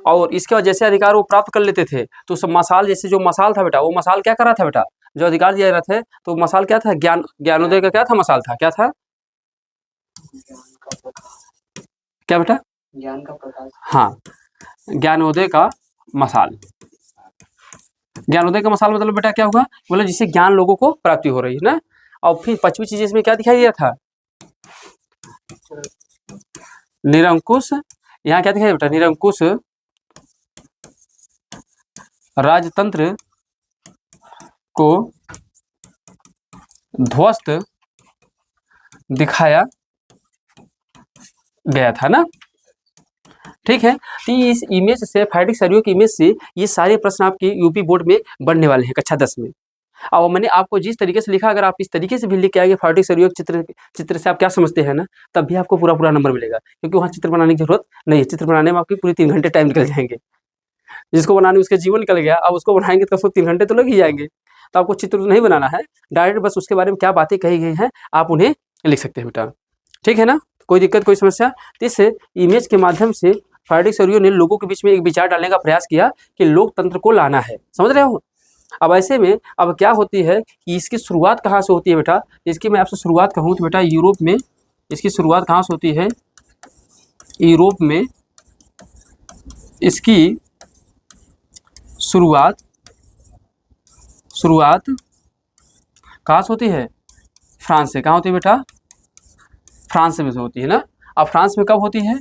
और इसके बाद जैसे अधिकार वो प्राप्त कर लेते थे तो सब मसाल, जैसे जो मसाल था बेटा, वो मसाल क्या कर रहा था बेटा, जो अधिकार दिया जा रहा था तो मसाल क्या था, ज्ञानोदय का क्या था, मसाल था, क्या था, क्या बेटा, ज्ञान का प्रकाश, हाँ ज्ञानोदय का मसाल। ज्ञानोदय का मसाल मतलब बेटा क्या होगा, बोले जिससे ज्ञान लोगों को प्राप्ति हो रही है ना। और फिर 5वीं चीज इसमें क्या दिखाई दिया था, निरंकुश, यहाँ क्या दिखाई बेटा, निरंकुश राजतंत्र को ध्वस्त दिखाया गया था ना, ठीक है। तो इस इमेज से, फाइडिक सरियों की इमेज से ये सारे प्रश्न आपके यूपी बोर्ड में बनने वाले हैं कक्षा 10 में। और मैंने आपको जिस तरीके से लिखा, अगर आप इस तरीके से भी लिख के आएंगे फाइडिक सरियों के चित्र से आप क्या समझते हैं ना, तब भी आपको पूरा नंबर मिलेगा, क्योंकि वहाँ चित्र बनाने की जरूरत नहीं है। चित्र बनाने में आपकी पूरी 3 घंटे टाइम निकल जाएंगे, जिसको बनाने उसके जीवन निकल गया, अब उसको बनाएंगे तो उसको 3 घंटे तो लग ही जाएंगे। तो आपको चित्र नहीं बनाना है, डायरेक्ट बस उसके बारे में क्या बातें कही गई हैं आप उन्हें लिख सकते हैं बेटा, ठीक है ना। कोई दिक्कत, कोई समस्या। तो इस इमेज के माध्यम से फाइडिक सरियों ने लोगों के बीच में एक विचार डालने का प्रयास किया कि लोकतंत्र को लाना है, समझ रहे हो। अब ऐसे में अब क्या होती है कि इसकी शुरुआत कहाँ से होती है बेटा, इसकी मैं आपसे शुरुआत कहूँ तो बेटा यूरोप में इसकी शुरुआत कहाँ से होती है, यूरोप में इसकी शुरुआत कहाँ से होती है, फ्रांस से। कहाँ होती है बेटा, फ्रांस में से होती है ना। अब फ्रांस में कब होती है,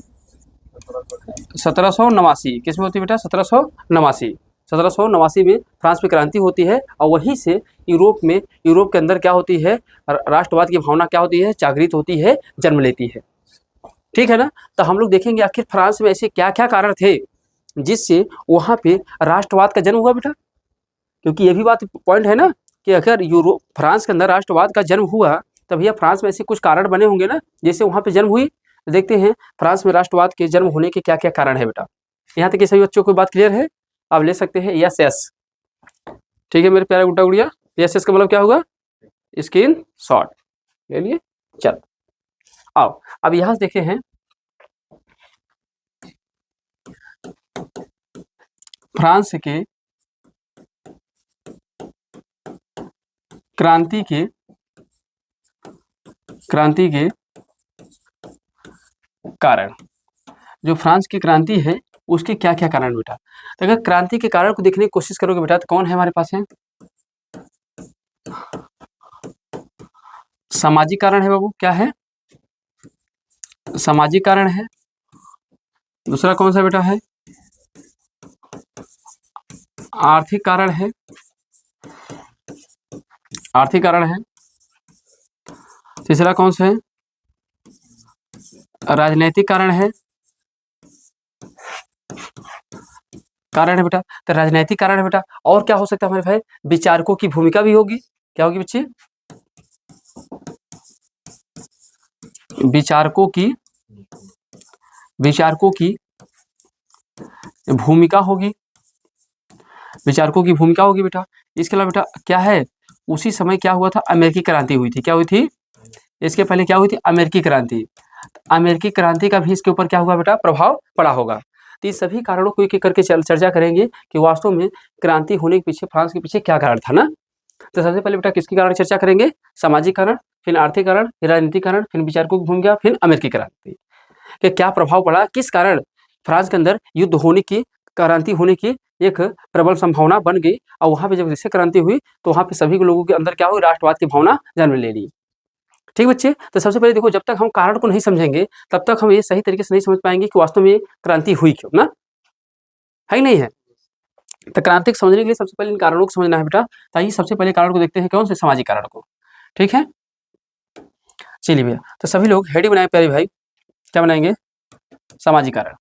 1789, किस में होती है बेटा, 1789 में फ्रांस में क्रांति होती है। और वहीं से यूरोप के अंदर क्या होती है, राष्ट्रवाद की भावना क्या होती है, जागृत होती है, जन्म लेती है। ठीक है ना। तो हम लोग देखेंगे आखिर फ्रांस में ऐसे क्या क्या कारण थे जिससे वहाँ पे राष्ट्रवाद का जन्म हुआ बेटा, क्योंकि ये भी बात पॉइंट है ना कि अगर यूरोप फ्रांस के अंदर राष्ट्रवाद का जन्म हुआ तो भैया फ्रांस में ऐसे कुछ कारण बने होंगे ना जैसे वहाँ पे जन्म हुई। देखते हैं फ्रांस में राष्ट्रवाद के जन्म होने के क्या क्या कारण है बेटा। यहाँ तक कि सभी बच्चों को बात क्लियर है, आप ले सकते हैं यस यस। ठीक है मेरे प्यारे गुड्डा गुड़िया, यस यस का मतलब क्या होगा, स्क्रीन शॉट ले लिए। चल आओ अब यहाँ से देखे हैं फ्रांस के क्रांति के कारण, जो फ्रांस की क्रांति है उसके क्या क्या कारण बेटा। तो अगर क्रांति के कारण को देखने की कोशिश करोगे बेटा तो कौन है हमारे पास है, सामाजिक कारण है बाबू, क्या है, सामाजिक कारण है। दूसरा कौन सा बेटा है, आर्थिक कारण है, आर्थिक कारण है। तीसरा कौन सा है, राजनीतिक कारण है, कारण है बेटा। तो राजनीतिक कारण है बेटा। और क्या हो सकता है हमारे भाई, विचारकों की भूमिका भी होगी। क्या होगी बच्चे, विचारकों की भूमिका होगी, विचारकों की भूमिका होगी बेटा। इसके अलावा बेटा क्या है, उसी समय क्या हुआ था, अमेरिकी क्रांति हुई थी। क्या हुई थी, इसके पहले क्या हुई थी, अमेरिकी क्रांति। अमेरिकी क्रांति का भी इसके ऊपर क्या हुआ बेटा, प्रभाव पड़ा होगा। तो ये सभी कारणों को एक एक करके चर्चा करेंगे कि वास्तव में क्रांति होने के पीछे, फ्रांस के पीछे क्या कारण था ना। तो सबसे पहले बेटा किसके कारण चर्चा करेंगे, सामाजिक कारण, फिर आर्थिक कारण, फिर राजनीतिक कारण, फिर विचारकों की भूमिका, फिर अमेरिकी क्रांति के क्या प्रभाव पड़ा, किस कारण फ्रांस के अंदर युद्ध होने की, क्रांति होने की एक प्रबल संभावना बन गई। और वहाँ पे जब जैसे क्रांति हुई तो वहाँ पे सभी लोगों के अंदर क्या हुई, राष्ट्रवाद की भावना जन्म ले ली। ठीक बच्चे, तो सबसे पहले देखो, जब तक हम कारण को नहीं समझेंगे तब तक हम ये सही तरीके से नहीं समझ पाएंगे कि वास्तव में ये क्रांति हुई क्यों ना, है ही नहीं है। तो क्रांति को समझने के लिए सबसे पहले इन कारणों को समझना है बेटा। ताकि सबसे पहले कारण को देखते हैं, कौन से, सामाजिक कारण को। ठीक है, चलिए भैया, तो सभी लोग हेडिंग बनाए प्यारे भाई, क्या बनाएंगे, सामाजिक कारण।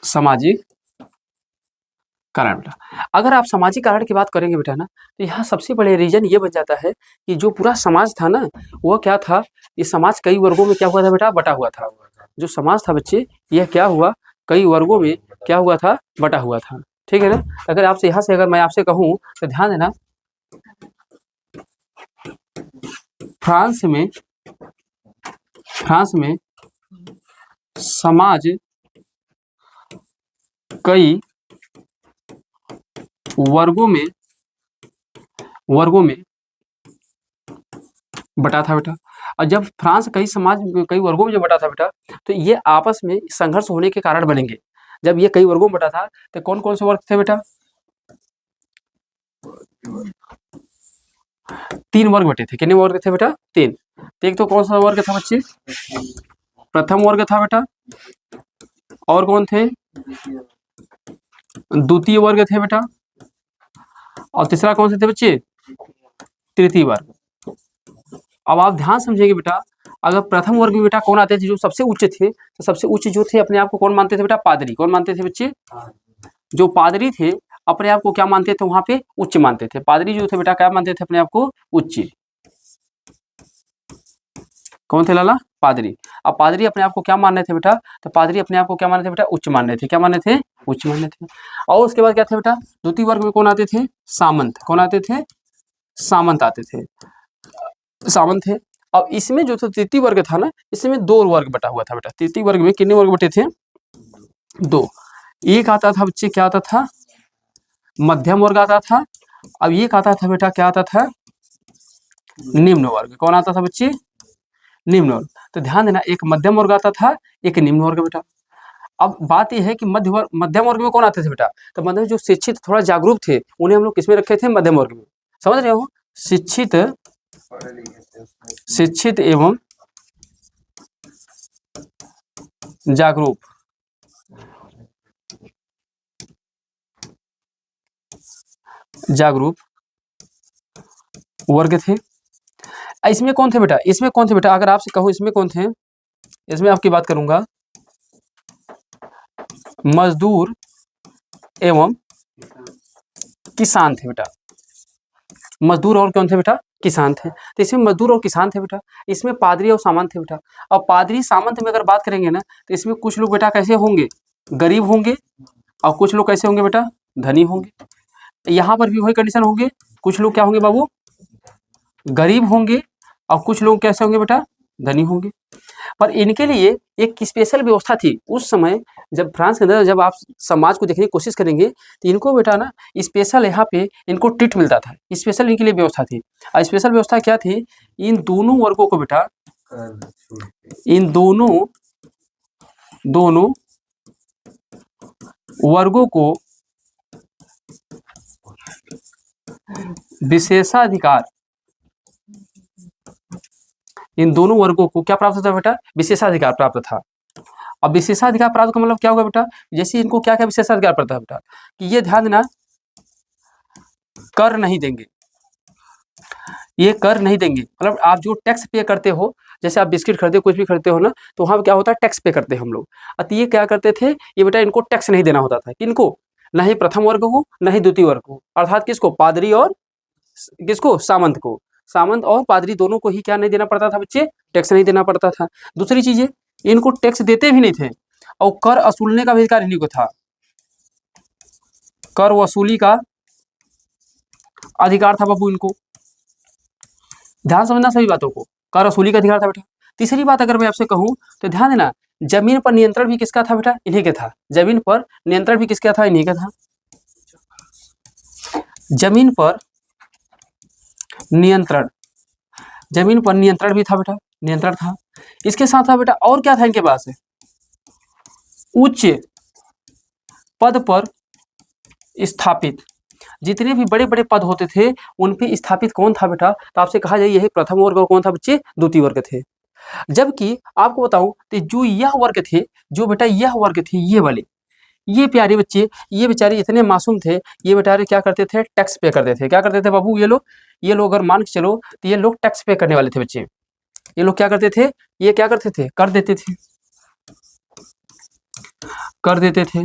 सामाजिक कारण बेटा, अगर आप सामाजिक कारण की बात करेंगे बेटा ना, तो यहाँ सबसे बड़े रीजन ये बन जाता है कि जो पूरा समाज था ना, वो क्या था, ये समाज कई वर्गों में क्या हुआ था बेटा, बटा हुआ था। जो समाज था बच्चे, यह क्या हुआ, कई वर्गों में क्या हुआ था, बटा हुआ था। ठीक है ना। अगर आपसे यहाँ से अगर मैं आपसे कहूँ तो ध्यान देना, फ्रांस में समाज कई वर्गों में बटा था बेटा। और जब फ्रांस कई वर्गों में जब बटा था बेटा, तो ये आपस में संघर्ष होने के कारण बनेंगे। जब ये कई वर्गों में बटा था तो कौन कौन से वर्ग थे बेटा, 3 वर्ग बटे थे। कितने वर्ग थे बेटा, 3। तो एक तो कौन सा वर्ग था बच्चे, प्रथम वर्ग था बेटा। और कौन थे, द्वितीय वर्ग थे बेटा। और तीसरा कौन से थे बच्चे, तृतीय वर्ग। अब आप ध्यान समझिएगा बेटा, अगर प्रथम वर्ग में बेटा कौन आते थे, जो सबसे उच्च थे, तो सबसे उच्च जो थे अपने आप को कौन मानते थे बेटा, पादरी। कौन मानते थे बच्चे, जो पादरी थे अपने आप को क्या मानते थे, वहां पे उच्च मानते थे। पादरी जो थे बेटा क्या मानते थे अपने आप को, उच्च। कौन थे लाला, पादरी। अब पादरी अपने आप को क्या मान रहे थे बेटा, तो पादरी अपने आप को क्या मान रहे थे बेटा, उच्च मान रहे थे। क्या मान रहे थे, उच्च मान रहे थे। और उसके बाद क्या थे बेटा, द्वितीय वर्ग में कौन आते थे, सामंत। कौन आते थे, सामंत आते थे, सामंत थे। अब इसमें जो था तृतीय वर्ग था ना, इसमें 2 वर्ग बटा हुआ था बेटा। तृतीय वर्ग में कितने वर्ग बटे थे, 2। एक आता था बच्चे, क्या आता था, मध्यम वर्ग आता था। अब एक आता था बेटा, क्या आता था, निम्न वर्ग। कौन आता था बच्चे, निम्न वर्ग। तो ध्यान देना, एक मध्यम वर्ग आता था, एक निम्न वर्ग बेटा। अब बात यह है कि मध्यम वर्ग में कौन आते थे बेटा, तो मतलब जो शिक्षित थोड़ा जागरूक थे उन्हें हम लोग किसमें रखे थे, मध्यम वर्ग में। समझ रहे हो, शिक्षित एवं जागरूक, जागरूक वर्ग थे। इसमें कौन थे बेटा, इसमें कौन थे बेटा, अगर आपसे कहूँ इसमें कौन थे, इसमें आपकी बात करूंगा मजदूर एवं किसान थे बेटा। मजदूर और कौन थे बेटा, किसान थे। तो इसमें मजदूर और किसान थे बेटा, इसमें पादरी और सामंत थे बेटा। अब पादरी सामंत में अगर बात करेंगे ना, तो इसमें कुछ लोग बेटा कैसे होंगे, गरीब होंगे, और कुछ लोग कैसे होंगे बेटा, धनी होंगे। यहाँ पर भी वही कंडीशन होंगे, कुछ लोग क्या होंगे बाबू, गरीब होंगे, और कुछ लोग कैसे होंगे बेटा, धनी होंगे। पर इनके लिए एक स्पेशल व्यवस्था थी उस समय, जब फ्रांस के अंदर जब आप समाज को देखने की कोशिश करेंगे तो इनको बेटा ना स्पेशल यहाँ पे इनको ट्रीट मिलता था, स्पेशल इनके लिए व्यवस्था थी। और स्पेशल व्यवस्था क्या थी, इन दोनों वर्गों को बेटा, इन दोनों वर्गों को विशेषाधिकार, इन दोनों वर्गों को क्या प्राप्त था बेटा, विशेषाधिकार प्राप्त था। अब विशेषाधिकार प्राप्त का मतलब क्या होगा बेटा, जैसे इनको क्या क्या विशेषाधिकार प्राप्त है बेटा, कि ये ध्यान देना, कर नहीं देंगे, ये कर नहीं देंगे। मतलब आप जो टैक्स पे करते हो, जैसे आप बिस्किट खरीदते हो, कुछ भी खरीदते हो ना, तो वहाँ क्या होता है, टैक्स पे करते हैं हम लोग। तो ये क्या करते थे, ये बेटा इनको टैक्स नहीं देना होता था, किनको, ना ही प्रथम वर्ग को, ना ही द्वितीय वर्ग को, अर्थात किसको, पादरी और किसको, सामंत को। सामंत और पादरी दोनों को ही क्या नहीं देना पड़ता था बच्चे, टैक्स नहीं देना पड़ता था। दूसरी चीजें, इनको टैक्स देते भी नहीं थे, और कर वसूलने का भी अधिकार इन्हीं को था, कर वसूली का अधिकार था बाबू इनको। ध्यान समझना सभी बातों को, कर वसूली का अधिकार था बेटा। तीसरी बात अगर मैं आपसे कहूं तो ध्यान देना, जमीन पर नियंत्रण भी किसका था बेटा, इन्हीं के था। जमीन पर नियंत्रण भी किसका था, इन्हीं का था। जमीन पर नियंत्रण, जमीन पर नियंत्रण भी था बेटा, नियंत्रण था। इसके साथ था बेटा और क्या था इनके पास, उच्च पद पर स्थापित, जितने भी बड़े बड़े पद होते थे उन पे स्थापित कौन था बेटा, तो आपसे कहा जाए यही प्रथम वर्ग, और कौन था बच्चे, द्वितीय वर्ग थे। जबकि आपको बताऊं तो जो यह वर्ग थे, जो बेटा यह वर्ग थे, ये वाले, ये प्यारे बच्चे, ये बेचारे इतने मासूम थे, ये बेचारे क्या करते थे, टैक्स पे करते थे। क्या करते थे बाबू, ये लोग अगर मान के चलो तो ये लोग टैक्स पे करने वाले थे बच्चे। ये लोग क्या करते थे, ये क्या करते थे, कर देते थे, कर देते थे,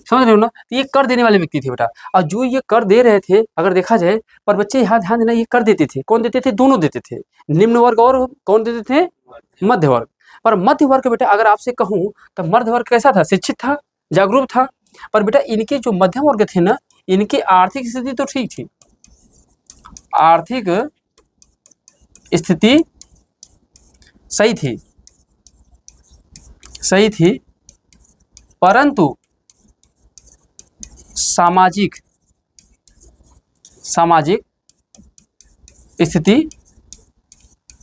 समझ रहे हो ना। ये कर देने वाले व्यक्ति थे बेटा। और जो ये कर दे रहे थे, अगर देखा जाए, पर बच्चे यहाँ ध्यान देना, ये कर देते थे, कौन देते थे, दोनों देते थे, निम्न वर्ग और कौन देते थे, मध्य वर्ग। पर मध्य वर्ग बेटा अगर आपसे कहूं तो मध्य वर्ग कैसा था, शिक्षित था, जागरूक था। पर बेटा इनके जो मध्यम वर्ग थे ना, इनकी आर्थिक स्थिति तो ठीक थी, आर्थिक स्थिति सही थी, सही थी, परंतु सामाजिक स्थिति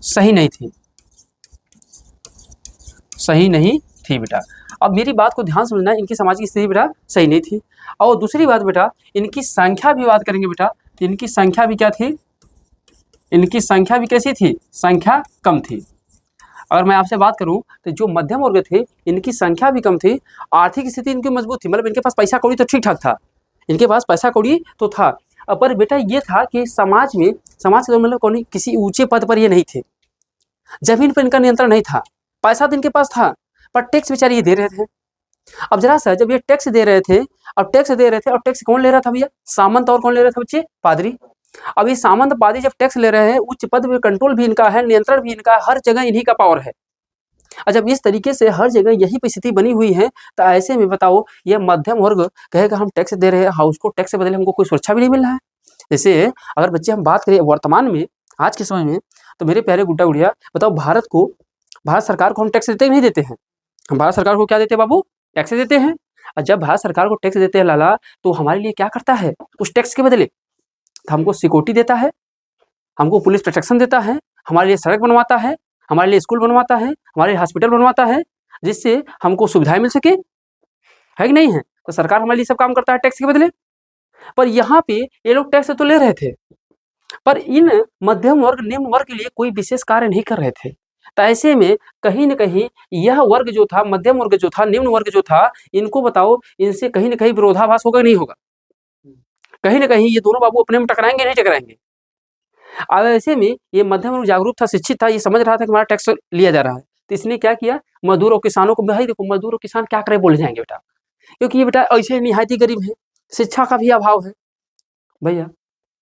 सही नहीं थी, सही नहीं थी बेटा। अब मेरी बात को ध्यान समझना, इनकी सामाजिक स्थिति बेटा सही नहीं थी। और दूसरी बात बेटा, इनकी संख्या भी बात करेंगे बेटा, इनकी संख्या भी क्या थी, इनकी संख्या भी कैसी थी, संख्या कम थी। अगर मैं आपसे बात करूं तो जो मध्यम वर्ग थे, इनकी संख्या भी कम थी, आर्थिक स्थिति इनकी मजबूत थी, मतलब इनके पास पैसा कौड़ी तो ठीक ठाक था, इनके पास पैसा कौड़ी तो था। पर बेटा ये था कि समाज में, समाज के मतलब कौन, किसी ऊंचे पद पर ये नहीं थे, जमीन पर इनका नियंत्रण नहीं था, पैसा तो इनके पास था, पर टैक्स बेचारे ये दे रहे थे। अब जरा सा, जब ये टैक्स दे रहे थे, और टैक्स दे रहे थे, और टैक्स कौन ले रहा था भैया, सामंत, और कौन ले रहा था बच्चे, पादरी। अब ये सामंत पादरी जब टैक्स ले रहे हैं, उच्च पद पे कंट्रोल भी इनका है, नियंत्रण भी इनका, हर जगह इन्हीं का पावर है। और जब इस तरीके से हर जगह यही परिस्थिति बनी हुई है, तो ऐसे में बताओ ये मध्यम वर्ग कहेगा हम टैक्स दे रहे हैं, हाउस को टैक्स से बदले हमको कोई सुरक्षा भी नहीं मिल रहा है। जैसे अगर बच्चे हम बात करें वर्तमान में, आज के समय में, तो मेरे प्यारे गुड्डा गुड़िया बताओ, भारत सरकार को हम टैक्स देते ही नहीं देते हैं। हम भारत सरकार को क्या देते हैं बाबू, टैक्स देते हैं। और जब भारत सरकार को टैक्स देते हैं लाला, तो हमारे लिए क्या करता है, उस टैक्स के बदले तो हमको सिक्योरिटी देता है, हमको पुलिस प्रोटेक्शन देता है, हमारे लिए सड़क बनवाता है, हमारे लिए स्कूल बनवाता है, हमारे लिए हॉस्पिटल बनवाता है, जिससे हमको सुविधाएं मिल सके, है कि नहीं है। तो सरकार हमारे लिए सब काम करता है टैक्स के बदले। पर यहाँ पे ये लोग टैक्स तो ले रहे थे, पर इन मध्यम वर्ग, निम्न वर्ग के लिए कोई विशेष कार्य नहीं कर रहे थे। तो ऐसे में कहीं न कहीं यह वर्ग जो था, मध्यम वर्ग जो था, निम्न वर्ग जो था, इनको बताओ, इनसे कहीं न कहीं विरोधाभास होगा, नहीं होगा, कहीं ना कहीं ये दोनों बाबू अपने में टकराएंगे नहीं टकराएंगे। अब ऐसे में ये मध्यम वर्ग जागरूक था, शिक्षित था, ये समझ रहा था कि हमारा टैक्स लिया जा रहा है, तो इसने क्या किया, मजदूर और किसानों को, भाई देखो मजदूर और किसान क्या करे बोले जाएंगे बेटा, क्योंकि ये बेटा ऐसे निहायती गरीब है, शिक्षा का भी अभाव है, भैया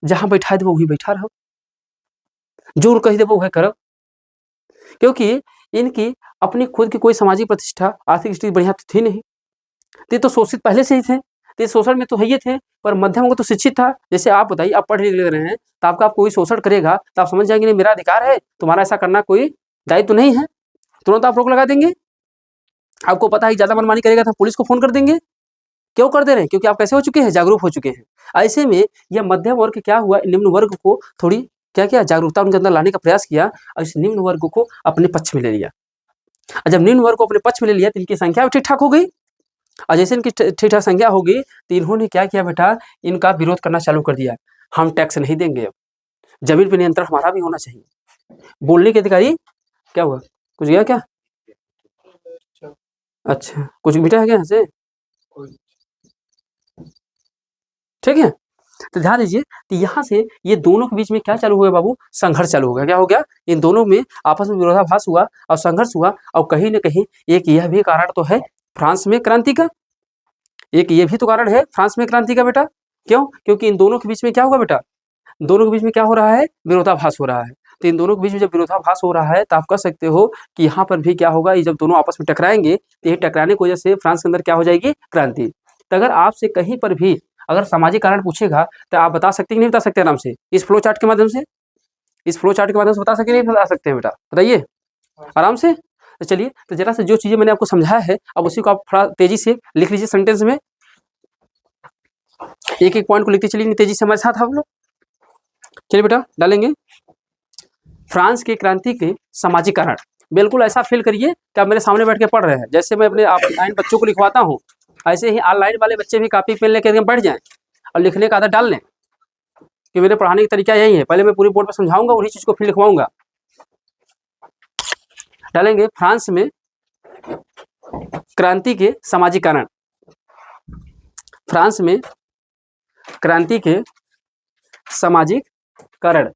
जहाँ बैठा देवो वही बैठा रहो, जोर कही देवो वह करो, क्योंकि इनकी अपनी खुद की कोई सामाजिक प्रतिष्ठा, आर्थिक स्थिति बढ़िया तो थी नहीं, ये तो शोषित पहले से ही थे, तो शोषण में तो है ही थे, पर मध्यम वर्ग तो शिक्षित था। जैसे आप बताइए, आप पढ़ लिख रहे हैं, तो आपका कोई शोषण करेगा तो आप समझ जाएंगे नहीं मेरा अधिकार है, तुम्हारा ऐसा करना कोई दायित्व नहीं है, तुरंत आप रोक लगा देंगे। आपको पता है ज़्यादा मनमानी करेगा तो पुलिस को फोन कर देंगे। क्यों कर दे रहे हैं? क्योंकि आप कैसे हो चुके हैं, जागरूक हो चुके हैं। ऐसे में यह मध्यम वर्ग क्या हुआ, निम्न वर्ग को थोड़ी क्या किया, जागरूकता उनके अंदर लाने का प्रयास किया और इस निम्न वर्ग को अपने पक्ष में ले लिया। और जब निम्न वर्ग को अपने पक्ष में ले लिया तो इनकी संख्या भी ठीक ठाक हो गई, और जैसे इनकी ठीक ठाक संख्या होगी तो इन्होंने क्या किया बेटा, इनका विरोध करना चालू कर दिया। हम टैक्स नहीं देंगे, अब जमीन पर नियंत्रण हमारा भी होना चाहिए। बोलने के अधिकारी क्या हुआ, कुछ गया क्या? अच्छा, कुछ बेटा है क्या यहाँ से? ठीक है, तो ध्यान दीजिए, तो यहाँ से ये दोनों के बीच में क्या चालू हुआ बाबू, संघर्ष चालू हो गया। क्या हो गया, इन दोनों में आपस में विरोधाभास हुआ और संघर्ष हुआ। और कहीं न कहीं एक यह भी कारण तो है फ्रांस में क्रांति का, एक ये भी तो कारण है फ्रांस में क्रांति का बेटा। क्यों? क्योंकि इन दोनों के बीच में क्या होगा बेटा, दोनों के बीच में क्या हो रहा है, विरोधाभास हो रहा है। तो इन दोनों के बीच में जब विरोधाभास हो रहा है तो आप कह सकते हो कि यहाँ पर भी क्या होगा, ये जब दोनों आपस में टकराएंगे तो ये टकराने की वजह से फ्रांस के अंदर क्या हो जाएगी, क्रांति। तो अगर आपसे कहीं पर भी अगर सामाजिक कारण पूछेगा तो आप बता सकते कि नहीं बता सकते आराम से, इस फ्लो चार्ट के माध्यम से, इस फ्लो चार्ट के माध्यम से बता सकते नहीं बता सकते हैं बेटा, बताइए आराम से। तो चलिए, तो जरा से जो चीजें मैंने आपको समझाया है अब उसी को आप थोड़ा तेजी से लिख लीजिए सेंटेंस में, एक एक पॉइंट को लिखते चलिए तेजी से हमारे साथ आप लोग। चलिए बेटा डालेंगे, फ्रांस की क्रांति के सामाजिक कारण। बिल्कुल ऐसा फील करिए कि आप मेरे सामने बैठ के पढ़ रहे हैं, जैसे मैं अपने ऑफलाइन बच्चों को लिखवाता हूँ ऐसे ही ऑनलाइन वाले बच्चे भी कॉपी पेन लेकर बैठ जाएं और लिखने का आदत डाल लें, कि मेरे पढ़ाने का तरीका यही है, पहले मैं पूरी बोर्ड पर समझाऊंगा, उन्हीं चीज को फिर लिखवाऊंगा। डालेंगे फ्रांस में क्रांति के सामाजिक कारण, फ्रांस में क्रांति के सामाजिक कारण,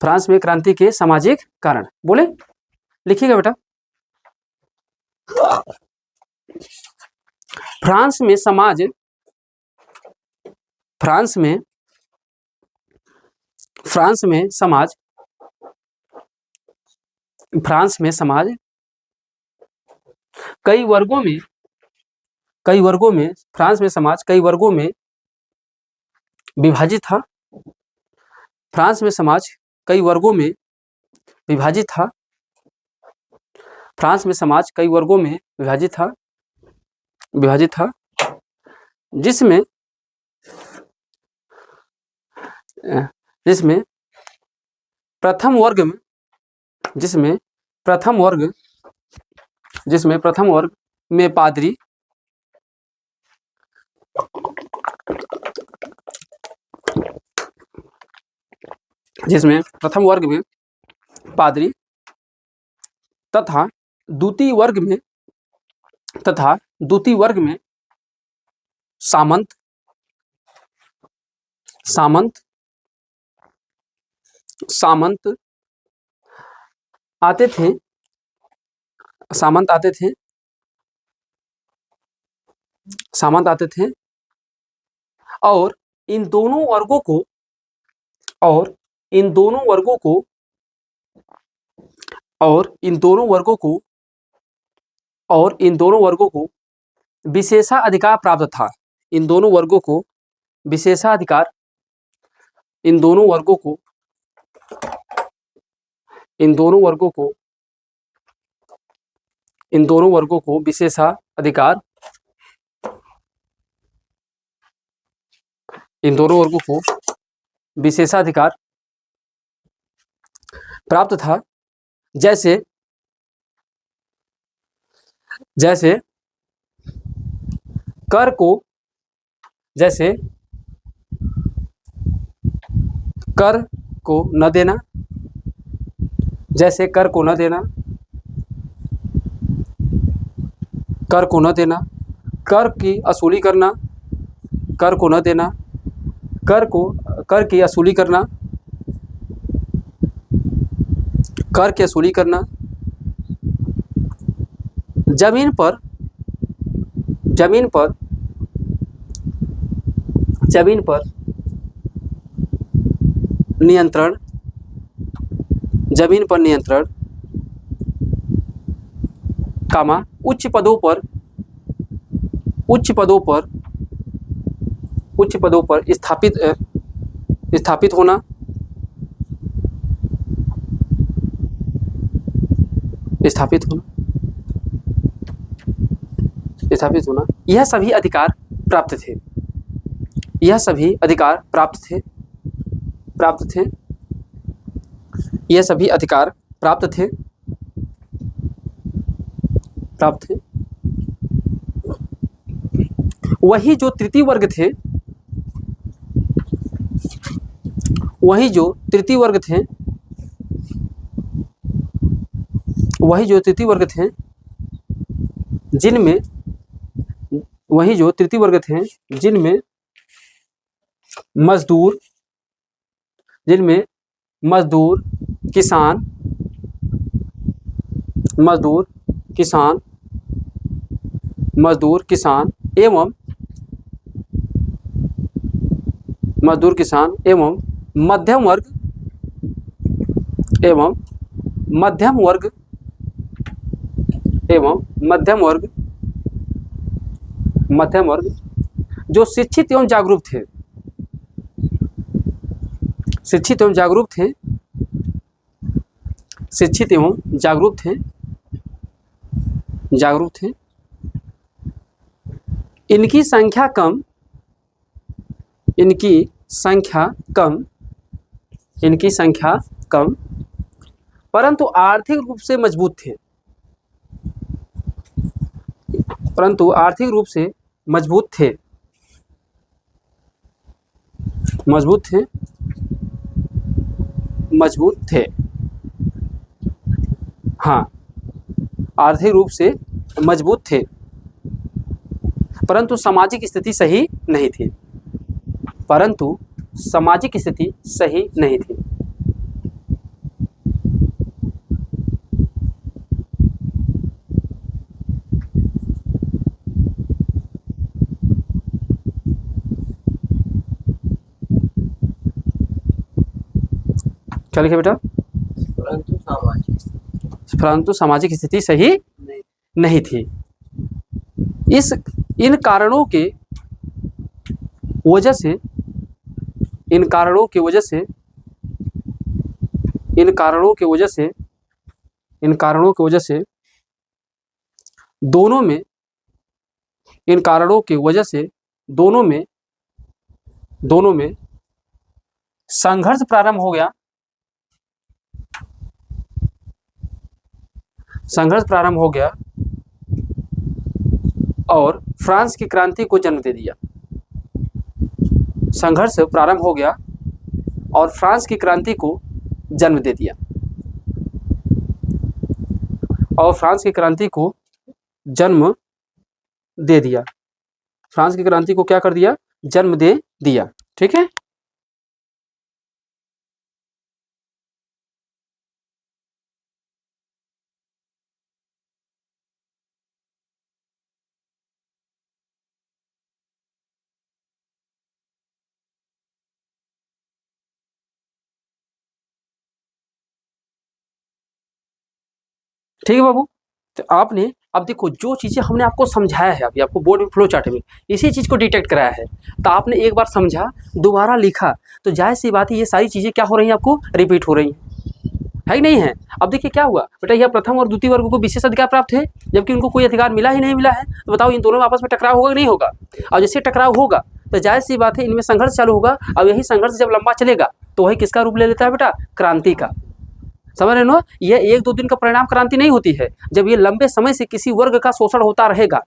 फ्रांस में क्रांति के सामाजिक कारण, बोले लिखिएगा बेटा। फ्रांस में समाज, फ्रांस में समाज, फ्रांस में समाज कई वर्गों में, फ्रांस में समाज कई वर्गों में विभाजित था, फ्रांस में समाज कई वर्गों में विभाजित था, फ्रांस में समाज कई वर्गों में विभाजित था, जिसमें प्रथम वर्ग में पादरी, जिसमें प्रथम वर्ग में पादरी तथा द्वितीय वर्ग में सामंत आते थे, और इन दोनों वर्गों को विशेषाधिकार प्राप्त था। इन दोनों वर्गों को विशेषाधिकार प्राप्त था, जैसे कर को न देना, कर की असुली करना, कर को न देना, कर की वसूली करना, कर की वसूली करना, जमीन पर नियंत्रण, जमीन पर नियंत्रण, कामा उच्च पदों पर स्थापित होना, यह सभी अधिकार प्राप्त थे, यह सभी अधिकार प्राप्त थे, वही जो तृतीय वर्ग थे, जिनमें मजदूर, किसान एवं मध्यम वर्ग जो शिक्षित एवं जागरूक थे, इनकी संख्या कम, परंतु आर्थिक रूप से मजबूत थे, हाँ, आर्थिक रूप से मजबूत थे, परंतु सामाजिक स्थिति सही नहीं थी, क्या लिखे बेटा? परंतु सामाजिक स्थिति सही नहीं थी। इन कारणों के वजह से दोनों में संघर्ष प्रारंभ हो गया और फ्रांस की क्रांति को जन्म दे दिया। संघर्ष प्रारंभ हो गया और फ्रांस की क्रांति को जन्म दे दिया। फ्रांस की क्रांति को क्या कर दिया? जन्म दे दिया। ठीक है। ठीक है बाबू, तो आपने अब देखो जो चीज़ें हमने आपको समझाया है, अभी आपको बोर्ड में फ्लो चार्ट में इसी चीज़ को डिटेक्ट कराया है, तो आपने एक बार समझा, दोबारा लिखा, तो जाहिर सी बात है ये सारी चीज़ें क्या हो रही हैं, आपको रिपीट हो रही है कि नहीं है। अब देखिए क्या हुआ बेटा, यह प्रथम और द्वितीय वर्ग को विशेष अधिकार प्राप्त है, जबकि उनको कोई अधिकार मिला ही नहीं मिला है। तो बताओ इन दोनों में आपस में टकराव होगा कि नहीं होगा? और जैसे टकराव होगा तो जाहिर सी बात है इनमें संघर्ष चालू होगा। अब यही संघर्ष जब लंबा चलेगा तो वही किसका रूप ले लेता है बेटा? क्रांति का। समझ रहे हो? यह 1-2 दिन का परिणाम क्रांति नहीं होती है। जब ये लंबे समय से किसी वर्ग का शोषण होता रहेगा,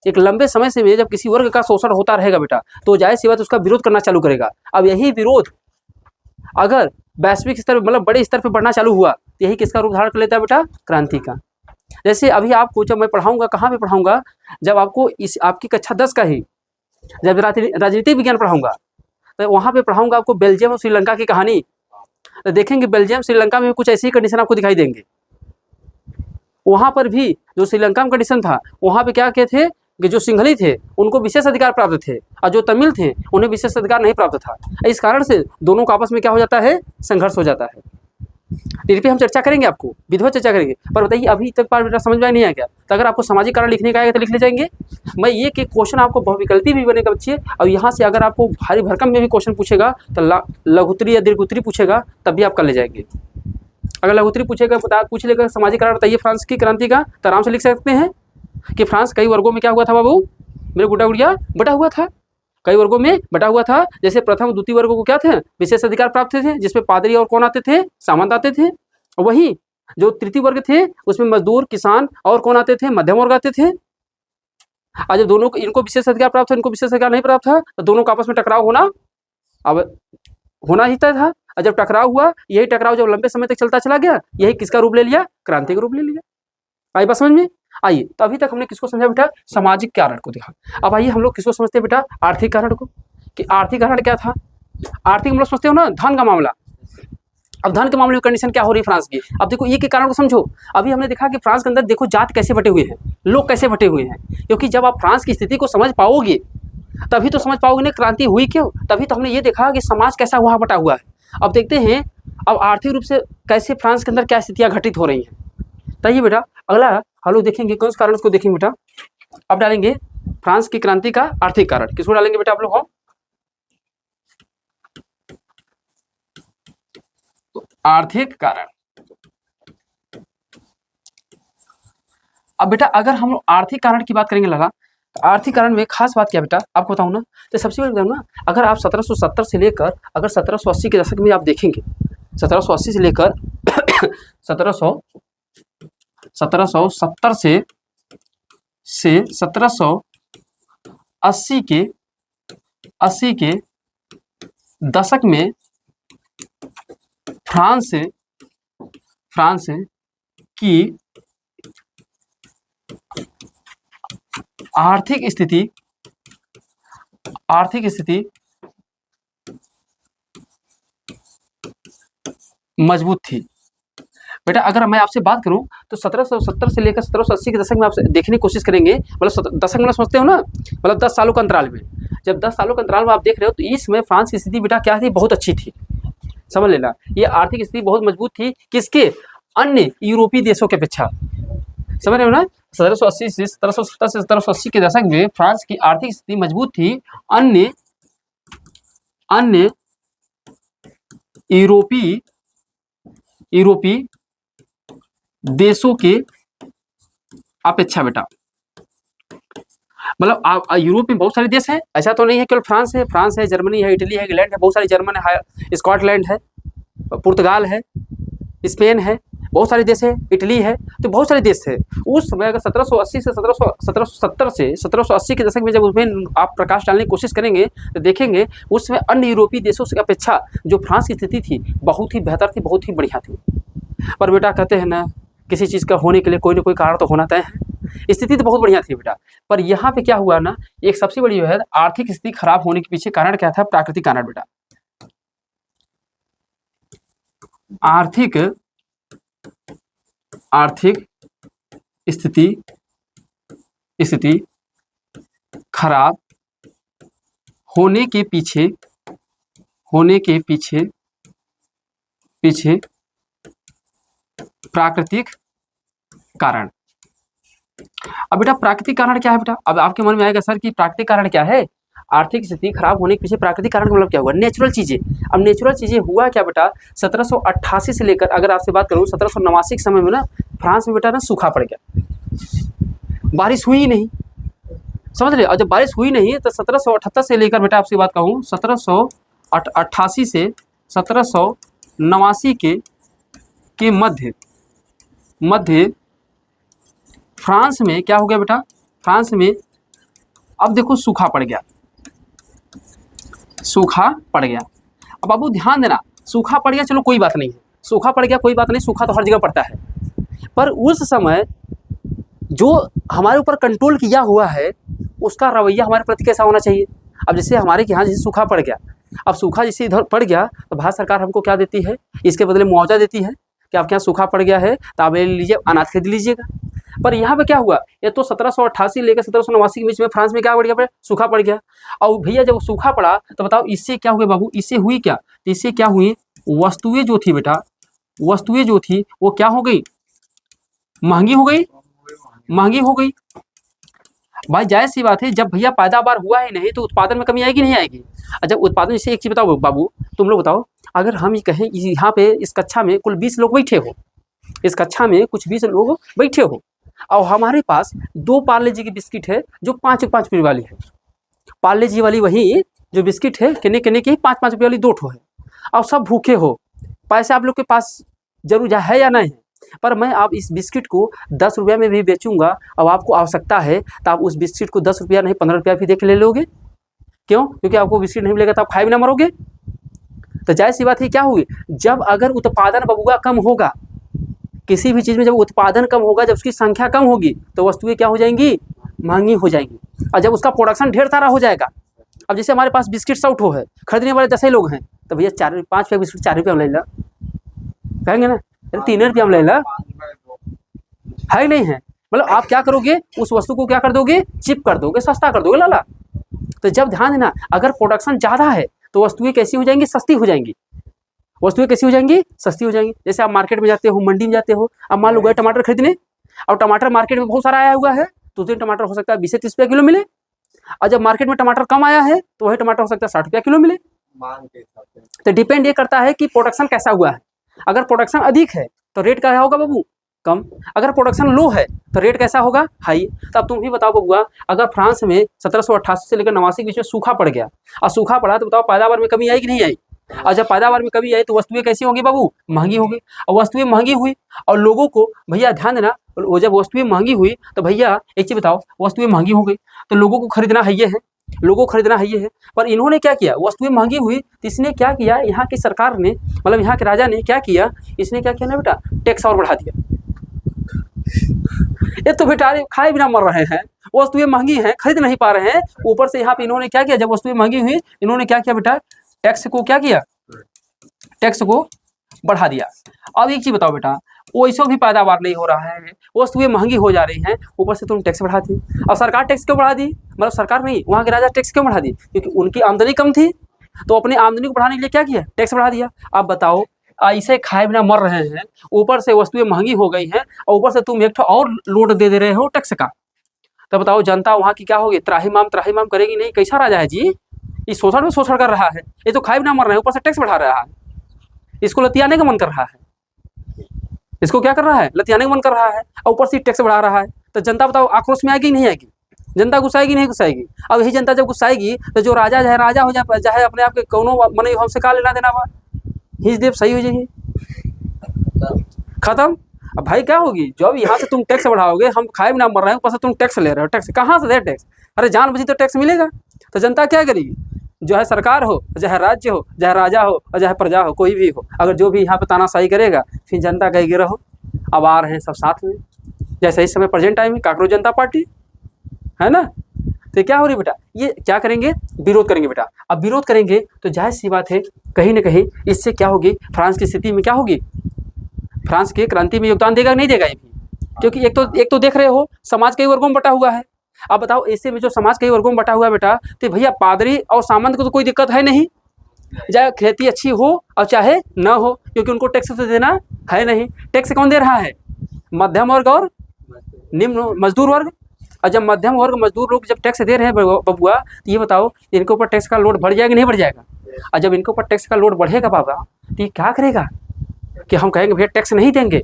एक लंबे समय से जब किसी वर्ग का शोषण होता रहेगा बेटा, तो जाहिर सी बात उसका विरोध करना चालू करेगा। अब यही विरोध अगर वैश्विक स्तर पर, मतलब बड़े स्तर पर बढ़ना चालू हुआ, तो यही किसका रूप धारण कर लेता है बेटा? क्रांति का। जैसे अभी आपको जब मैं पढ़ाऊंगा, कहाँ पे पढ़ाऊंगा? जब आपको आपकी कक्षा 10 का ही जब राजनीतिक विज्ञान पढ़ाऊंगा तो वहाँ पे पढ़ाऊंगा आपको बेल्जियम और श्रीलंका की कहानी। तो देखेंगे बेल्जियम श्रीलंका में कुछ ऐसी कंडीशन आपको दिखाई देंगे। वहाँ पर भी जो श्रीलंका में कंडीशन था, वहाँ पे क्या कहते थे कि जो सिंहली थे उनको विशेष अधिकार प्राप्त थे और जो तमिल थे उन्हें विशेष अधिकार नहीं प्राप्त था। इस कारण से दोनों का आपस में क्या हो जाता है, संघर्ष हो जाता है। इस पर हम चर्चा करेंगे, आपको विधिवत चर्चा करेंगे। पर बताइए अभी तक पार्ट बेटा समझ में नहीं आया क्या? तो अगर आपको सामाजिक कारण लिखने का आएगा तो लिख ले जाएंगे। मैं ये कि क्वेश्चन आपको बहुविकल्पी भी बनेगा बच्चे, और यहाँ से अगर आपको भारी भरकम में भी क्वेश्चन पूछेगा तो लघुत्तरी या दीर्घोत्तरी पूछेगा तब भी आप कर ले जाएंगे। अगर लघुत्तरी पूछेगा, पूछ लेगा सामाजिक कारण बताइए फ्रांस की क्रांति का, तो आराम से लिख सकते हैं कि फ्रांस कई वर्गों में क्या हुआ था बाबू, मेरे गुड़िया बटा हुआ था, कई वर्गों में बटा हुआ था। जैसे प्रथम द्वितीय वर्गों को क्या थे, विशेष अधिकार प्राप्त थे, जिसमें पादरी और कौन आते थे, सामंत आते थे। वही जो तृतीय वर्ग थे उसमें मजदूर, किसान और कौन आते थे, मध्यम वर्ग आते थे। आज जब दोनों इनको विशेष अधिकार प्राप्त था, इनको विशेष अधिकार नहीं प्राप्त था, तो दोनों का आपस में टकराव होना ही तय था। और जब टकराव हुआ, यही टकराव जब लंबे समय तक चलता चला गया, यही किसका रूप ले लिया, क्रांति का रूप ले लिया। आई बात समझ में? आइए, तो अभी तक हमने किसको समझा बेटा, सामाजिक कारण को देखा। अब आइए हम लोग किसको समझते हैं बेटा, आर्थिक कारण को, कि आर्थिक कारण क्या था। आर्थिक हम लोग समझते हो ना, धन का मामला। अब धन के मामले में कंडीशन क्या हो रही है फ्रांस की। अब देखो ये के कारण को समझो। अभी हमने देखा कि फ्रांस के अंदर देखो जात कैसे बटे हुए हैं, लोग कैसे बटे हुए हैं। क्योंकि जब आप फ्रांस की स्थिति को समझ पाओगे तभी तो समझ पाओगे ना क्रांति हुई क्यों। तभी तो हमने ये देखा कि समाज कैसा वहाँ बटा हुआ है। अब देखते हैं अब आर्थिक रूप से कैसे फ्रांस के अंदर क्या स्थितियाँ घटित हो रही हैं। तो ये बेटा अगला हम लोग देखेंगे, कौन से कारण को देखेंगे बेटा। अब डालेंगे फ्रांस की क्रांति का आर्थिक कारण, किसको डालेंगे बेटा आप लोग हो, तो आर्थिक कारण। अब बेटा अगर हम लोग आर्थिक कारण की बात करेंगे लगा, तो आर्थिक कारण में खास बात क्या बेटा आपको बताऊं ना, तो सबसे पहले बताऊं ना, अगर आप 1770 से लेकर अगर 1780 के दशक में आप देखेंगे, 1780 से लेकर 1770 से 1780 के दशक में फ्रांस की आर्थिक स्थिति मजबूत थी। बेटा अगर मैं आपसे बात करूं तो 1770 से लेकर 1780 के दशक में आप देखने की कोशिश करेंगे, मतलब दशक में समझते हो ना, मतलब 10 सालों के अंतराल में। जब 10 सालों के अंतराल में आप देख रहे हो तो इसमें फ्रांस की स्थिति बेटा क्या थी, बहुत अच्छी थी। समझ लेना, ये आर्थिक स्थिति बहुत मजबूत थी, किसके, अन्य यूरोपीय देशों की अपेक्षा। समझ रहे हो ना, 1780 से 1770 से 1780 के दशक में फ्रांस की आर्थिक स्थिति मजबूत थी, अन्य यूरोपीय देशों के अपेक्षा बेटा। मतलब यूरोप में बहुत सारे देश हैं, ऐसा तो नहीं है केवल फ्रांस है, जर्मनी है, इटली है, इंग्लैंड है, बहुत सारे, जर्मन है, स्कॉटलैंड है, पुर्तगाल है, स्पेन है, बहुत सारे देश है, इटली है, तो बहुत सारे देश है। उस समय अगर 1780 से 1770 से 1780 के दशक में जब उसमें आप प्रकाश डालने की कोशिश करेंगे तो देखेंगे उसमें अन्य यूरोपीय देशों की अपेक्षा जो फ्रांस की स्थिति थी बहुत ही बेहतर थी, बहुत ही बढ़िया थी। पर बेटा कहते हैं ना, किसी चीज़ का होने के लिए कोई ना कोई कारण तो होना तय है। स्थिति तो बहुत बढ़िया थी बेटा, पर यहाँ पे क्या हुआ ना, एक सबसे बड़ी जो है आर्थिक स्थिति खराब होने के पीछे कारण क्या था, प्राकृतिक कारण बेटा। आर्थिक स्थिति खराब होने के पीछे प्राकृतिक कारण। अब बेटा प्राकृतिक कारण क्या है बेटा, अब आपके मन में आएगा सर कि प्राकृतिक कारण क्या है, आर्थिक स्थिति खराब होने के पीछे प्राकृतिक कारण का मतलब क्या हुआ, नेचुरल चीजें। अब नेचुरल चीजें हुआ क्या बेटा, 1788 से लेकर अगर आपसे बात करूं 1789 के समय में ना फ्रांस में बेटा ना सूखा पड़ गया, बारिश हुई ही नहीं। समझ रहे, और जब बारिश हुई नहीं तो 1778 से लेकर बेटा आपसे बात कहूँ 1788 से 1789 के मध्य फ्रांस में क्या हो गया बेटा, फ्रांस में अब देखो सूखा पड़ गया। अब बाबू ध्यान देना, सूखा पड़ गया चलो कोई बात नहीं है, सूखा पड़ गया कोई बात नहीं, सूखा तो हर जगह पड़ता है। पर उस समय जो हमारे ऊपर कंट्रोल किया हुआ है उसका रवैया हमारे प्रति कैसा होना चाहिए। अब जैसे हमारे यहाँ जैसे सूखा पड़ गया, अब सूखा जैसे इधर पड़ गया तो भारत सरकार हमको क्या देती है, इसके बदले मुआवजा देती है कि आपके यहाँ सूखा पड़ गया है तो आप ले लीजिए, अनाज खरीद लीजिएगा। पर यहाँ पे क्या हुआ, ये तो 1788 लेकर 1789 के बीच में फ्रांस में क्या पड़ गया, सूखा पड़ गया। और भैया जब सूखा पड़ा तो बताओ इससे क्या हुआ बाबू, इससे हुई क्या, इससे क्या हुई, वस्तुएं जो थी बेटा, वस्तुएं जो थी वो क्या हो गई, महंगी हो गई, महंगी हो गई। भाई जायज़ सी बात है, जब भैया पैदावार हुआ ही नहीं तो उत्पादन में कमी आएगी नहीं आएगी। जब उत्पादन, जैसे एक चीज़ बताओ बाबू, तुम लोग बताओ, अगर हम ये कहें यहाँ पे इस कक्षा में कुल 20 लोग बैठे हो, इस कक्षा में कुछ 20 लोग बैठे हो और हमारे पास 2 पार्ले जी की बिस्किट है जो 5 रुपये वाली है, पार्ले जी वाली वही जो बिस्किट है किन्ने किन्ने की 5 रुपये वाली 2 ठो है, और सब भूखे हो, पैसे आप लोग के पास जरूर है या नहीं है, पर मैं आप इस बिस्किट को 10 रुपये में भी बेचूंगा और आपको आवश्यकता है तो आप उस बिस्किट को 10 रुपया नहीं 15 रुपया भी देख ले लोगे। क्यों? क्योंकि आपको बिस्किट नहीं मिलेगा तो आप खाए भी ना मरोगे। तो जायज़ सी बात है, क्या होगी, जब अगर उत्पादन बबुआ कम होगा, किसी भी चीज़ में जब उत्पादन कम होगा, जब उसकी संख्या कम होगी तो वस्तुएं क्या हो जाएंगी, महंगी हो जाएंगी। और जब उसका प्रोडक्शन ढेर सारा हो जाएगा, अब जैसे हमारे पास बिस्किट 100 ठो है, खरीदने वाले 10 ही लोग हैं, तो भैया 5 रुपये बिस्किट 4 रुपये में ले ला, कहेंगे ना, 3 रुपये में ले ला, है नहीं है। मतलब आप क्या करोगे, उस वस्तु को क्या कर दोगे, चिप कर दोगे, सस्ता कर दोगे लाला। तो जब ध्यान देना, अगर प्रोडक्शन ज़्यादा है तो वस्तुएं कैसी हो जाएंगी, सस्ती हो जाएंगी, वस्तुएं कैसी हो जाएंगी, सस्ती हो जाएंगी। जैसे आप मार्केट में जाते हो, मंडी में जाते हो, अब मान लो गए टमाटर खरीदने, और टमाटर मार्केट में बहुत सारा आया हुआ है, तो उस दिन टमाटर हो सकता है 20-30 रुपये किलो मिले, और जब मार्केट में टमाटर कम आया है तो वही टमाटर हो सकता है 60 रुपया किलो मिले। तो डिपेंड ये करता है कि प्रोडक्शन कैसा हुआ है। अगर प्रोडक्शन अधिक है तो रेट क्या होगा बाबू, कम। अगर प्रोडक्शन लो है तो रेट कैसा होगा, हाई। तो अब तुम ही बताओ बबुआ, अगर फ्रांस में 1788 से लेकर 89 के बीच में सूखा पड़ गया, और सूखा पड़ा तो बताओ पैदावार में कमी आई कि नहीं आई, और जब पैदावार में कमी आई तो वस्तुएं कैसी होंगी बाबू, महंगी होगी। और वस्तुएं महंगी हुई और लोगों को, भैया ध्यान देना, वो जब वस्तुएं महंगी हुई तो भैया एक चीज़ बताओ, वस्तुएं महंगी हो गई तो लोगों को खरीदना है, ये है, लोगों को खरीदना है ये है। पर इन्होंने क्या किया, वस्तुएं महंगी हुई तो इसने क्या किया, यहाँ की सरकार ने, मतलब यहाँ के राजा ने क्या किया, इसने क्या किया ना बेटा, टैक्स और बढ़ा दिया। ये तो बेचारे खाए बिना मर रहे हैं, वस्तुएं महंगी हैं, खरीद नहीं पा रहे हैं, ऊपर से यहाँ पे इन्होंने क्या किया, जब वस्तुएं महंगी हुई इन्होंने क्या किया बेटा, टैक्स को क्या किया, टैक्स को बढ़ा दिया। अब एक चीज बताओ बेटा, वैसे भी पैदावार नहीं हो रहा है, वस्तुएं महंगी हो जा रही हैं, ऊपर से तुम टैक्स बढ़ा दी। और सरकार टैक्स क्यों बढ़ा दी, मतलब सरकार नहीं, वहाँ के राजा टैक्स क्यों बढ़ा दी, क्योंकि उनकी आमदनी कम थी, तो अपनी आमदनी को बढ़ाने के लिए क्या किया, टैक्स बढ़ा दिया। अब बताओ, ऐसे खाए बिना मर रहे हैं, ऊपर से वस्तुएं महंगी हो गई हैं, और ऊपर से तुम एक ठो और लोड दे रहे हो टैक्स का। तो बताओ जनता वहाँ की क्या होगी, त्राहिमाम करेगी नहीं। कैसा राजा है जी, ये शोषण में शोषण कर रहा है, ये तो खाए बिना मर रहे हैं, ऊपर से टैक्स बढ़ा रहा है, इसको लतियाने का मन कर रहा है, इसको क्या कर रहा है, लतियाने का मन कर रहा है, और ऊपर से टैक्स बढ़ा रहा है। तो जनता बताओ आक्रोश में आएगी नहीं आएगी, जनता गुस्साएगी नहीं गुस्साएगी। अब यही जनता जब गुस्साएगी तो जो राजा है राजा हो जाए, चाहे अपने आप के कौनो मने हमसे का लेना देना बा, हिज देव सही हो जाएगी, खत्म। अब भाई क्या होगी, जब यहाँ से तुम टैक्स बढ़ाओगे, हम खाए बिना मर रहे हैं, ऊपर से तुम टैक्स ले रहे हो, टैक्स कहाँ से दे टैक्स, अरे जान बची तो टैक्स मिलेगा। तो जनता क्या करेगी, जो है सरकार हो, चाहे राज्य हो, चाहे राजा हो, और चाहे प्रजा हो, कोई भी हो, अगर जो भी यहाँ पे तानाशाही करेगा, फिर जनता कहेगी रहो, अब आ रहे हैं सब साथ में। जैसे इस समय प्रेजेंट टाइम में कांग्रेस जनता पार्टी है ना, तो क्या हो रही बेटा, ये क्या करेंगे, विरोध करेंगे बेटा। अब विरोध करेंगे तो जाहिर सी बात है, कहीं ना कहीं इससे क्या होगी, फ्रांस की स्थिति में क्या होगी, फ्रांस की क्रांति में योगदान देगा नहीं देगा ये भी, क्योंकि एक तो देख रहे हो समाज कई वर्गों में बटा हुआ है। अब बताओ ऐसे में जो समाज कई वर्गों में बटा हुआ है बेटा, तो भैया पादरी और सामंत को तो कोई दिक्कत है नहीं, चाहे खेती अच्छी हो और चाहे ना हो, क्योंकि उनको टैक्स तो देना है नहीं। टैक्स कौन दे रहा है, मध्यम वर्ग और निम्न मजदूर वर्ग। और जब मध्यम वर्ग मजदूर लोग जब टैक्स दे रहे हैं बबुआ, तो ये बताओ इनके ऊपर टैक्स का लोड बढ़ जाएगा नहीं बढ़ जाएगा। और जब इनके ऊपर टैक्स का लोड बढ़ेगा बाबा, तो ये क्या करेगा कि हम कहेंगे भैया टैक्स नहीं देंगे,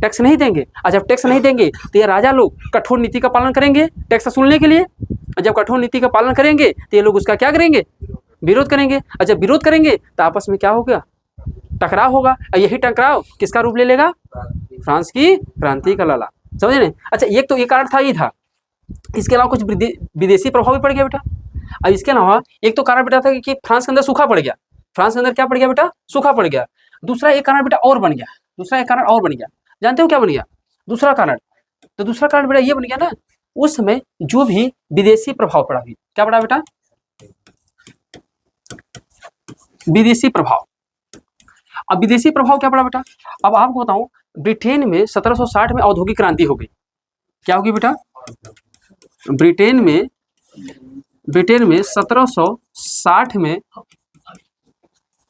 टैक्स नहीं देंगे। और जब टैक्स नहीं देंगे तो ये राजा लोग कठोर नीति का पालन करेंगे टैक्स वसूलने के लिए। और जब कठोर नीति का पालन करेंगे तो ये लोग उसका क्या करेंगे, विरोध करेंगे। और जब विरोध करेंगे तो आपस में क्या होगा, टकराव होगा। और यही टकराव किसका रूप ले लेगा, फ्रांस की क्रांति का लाला, समझे नहीं। अच्छा, एक तो ये कारण था, ये था, इसके अलावा कुछ विदेशी प्रभाव भी पड़ गया बेटा। अब इसके अलावा एक तो कारण बेटा था कि फ्रांस के अंदर सूखा पड़ गया, फ्रांस के अंदर क्या पड़ गया बेटा, सूखा पड़ गया। दूसरा एक कारण बेटा और बन गया, दूसरा एक कारण और बन गया, जानते हो क्या बन गया दूसरा कारण, तो दूसरा कारण बेटा ये बन गया ना उस समय जो भी विदेशी प्रभाव पड़ा भी, क्या पड़ा बेटा, विदेशी प्रभाव। अब विदेशी प्रभाव क्या पड़ा बेटा, अब आपको बताऊं, ब्रिटेन में 1760 में औद्योगिक क्रांति हो गई। क्या होगी बेटा, ब्रिटेन में 1760 में,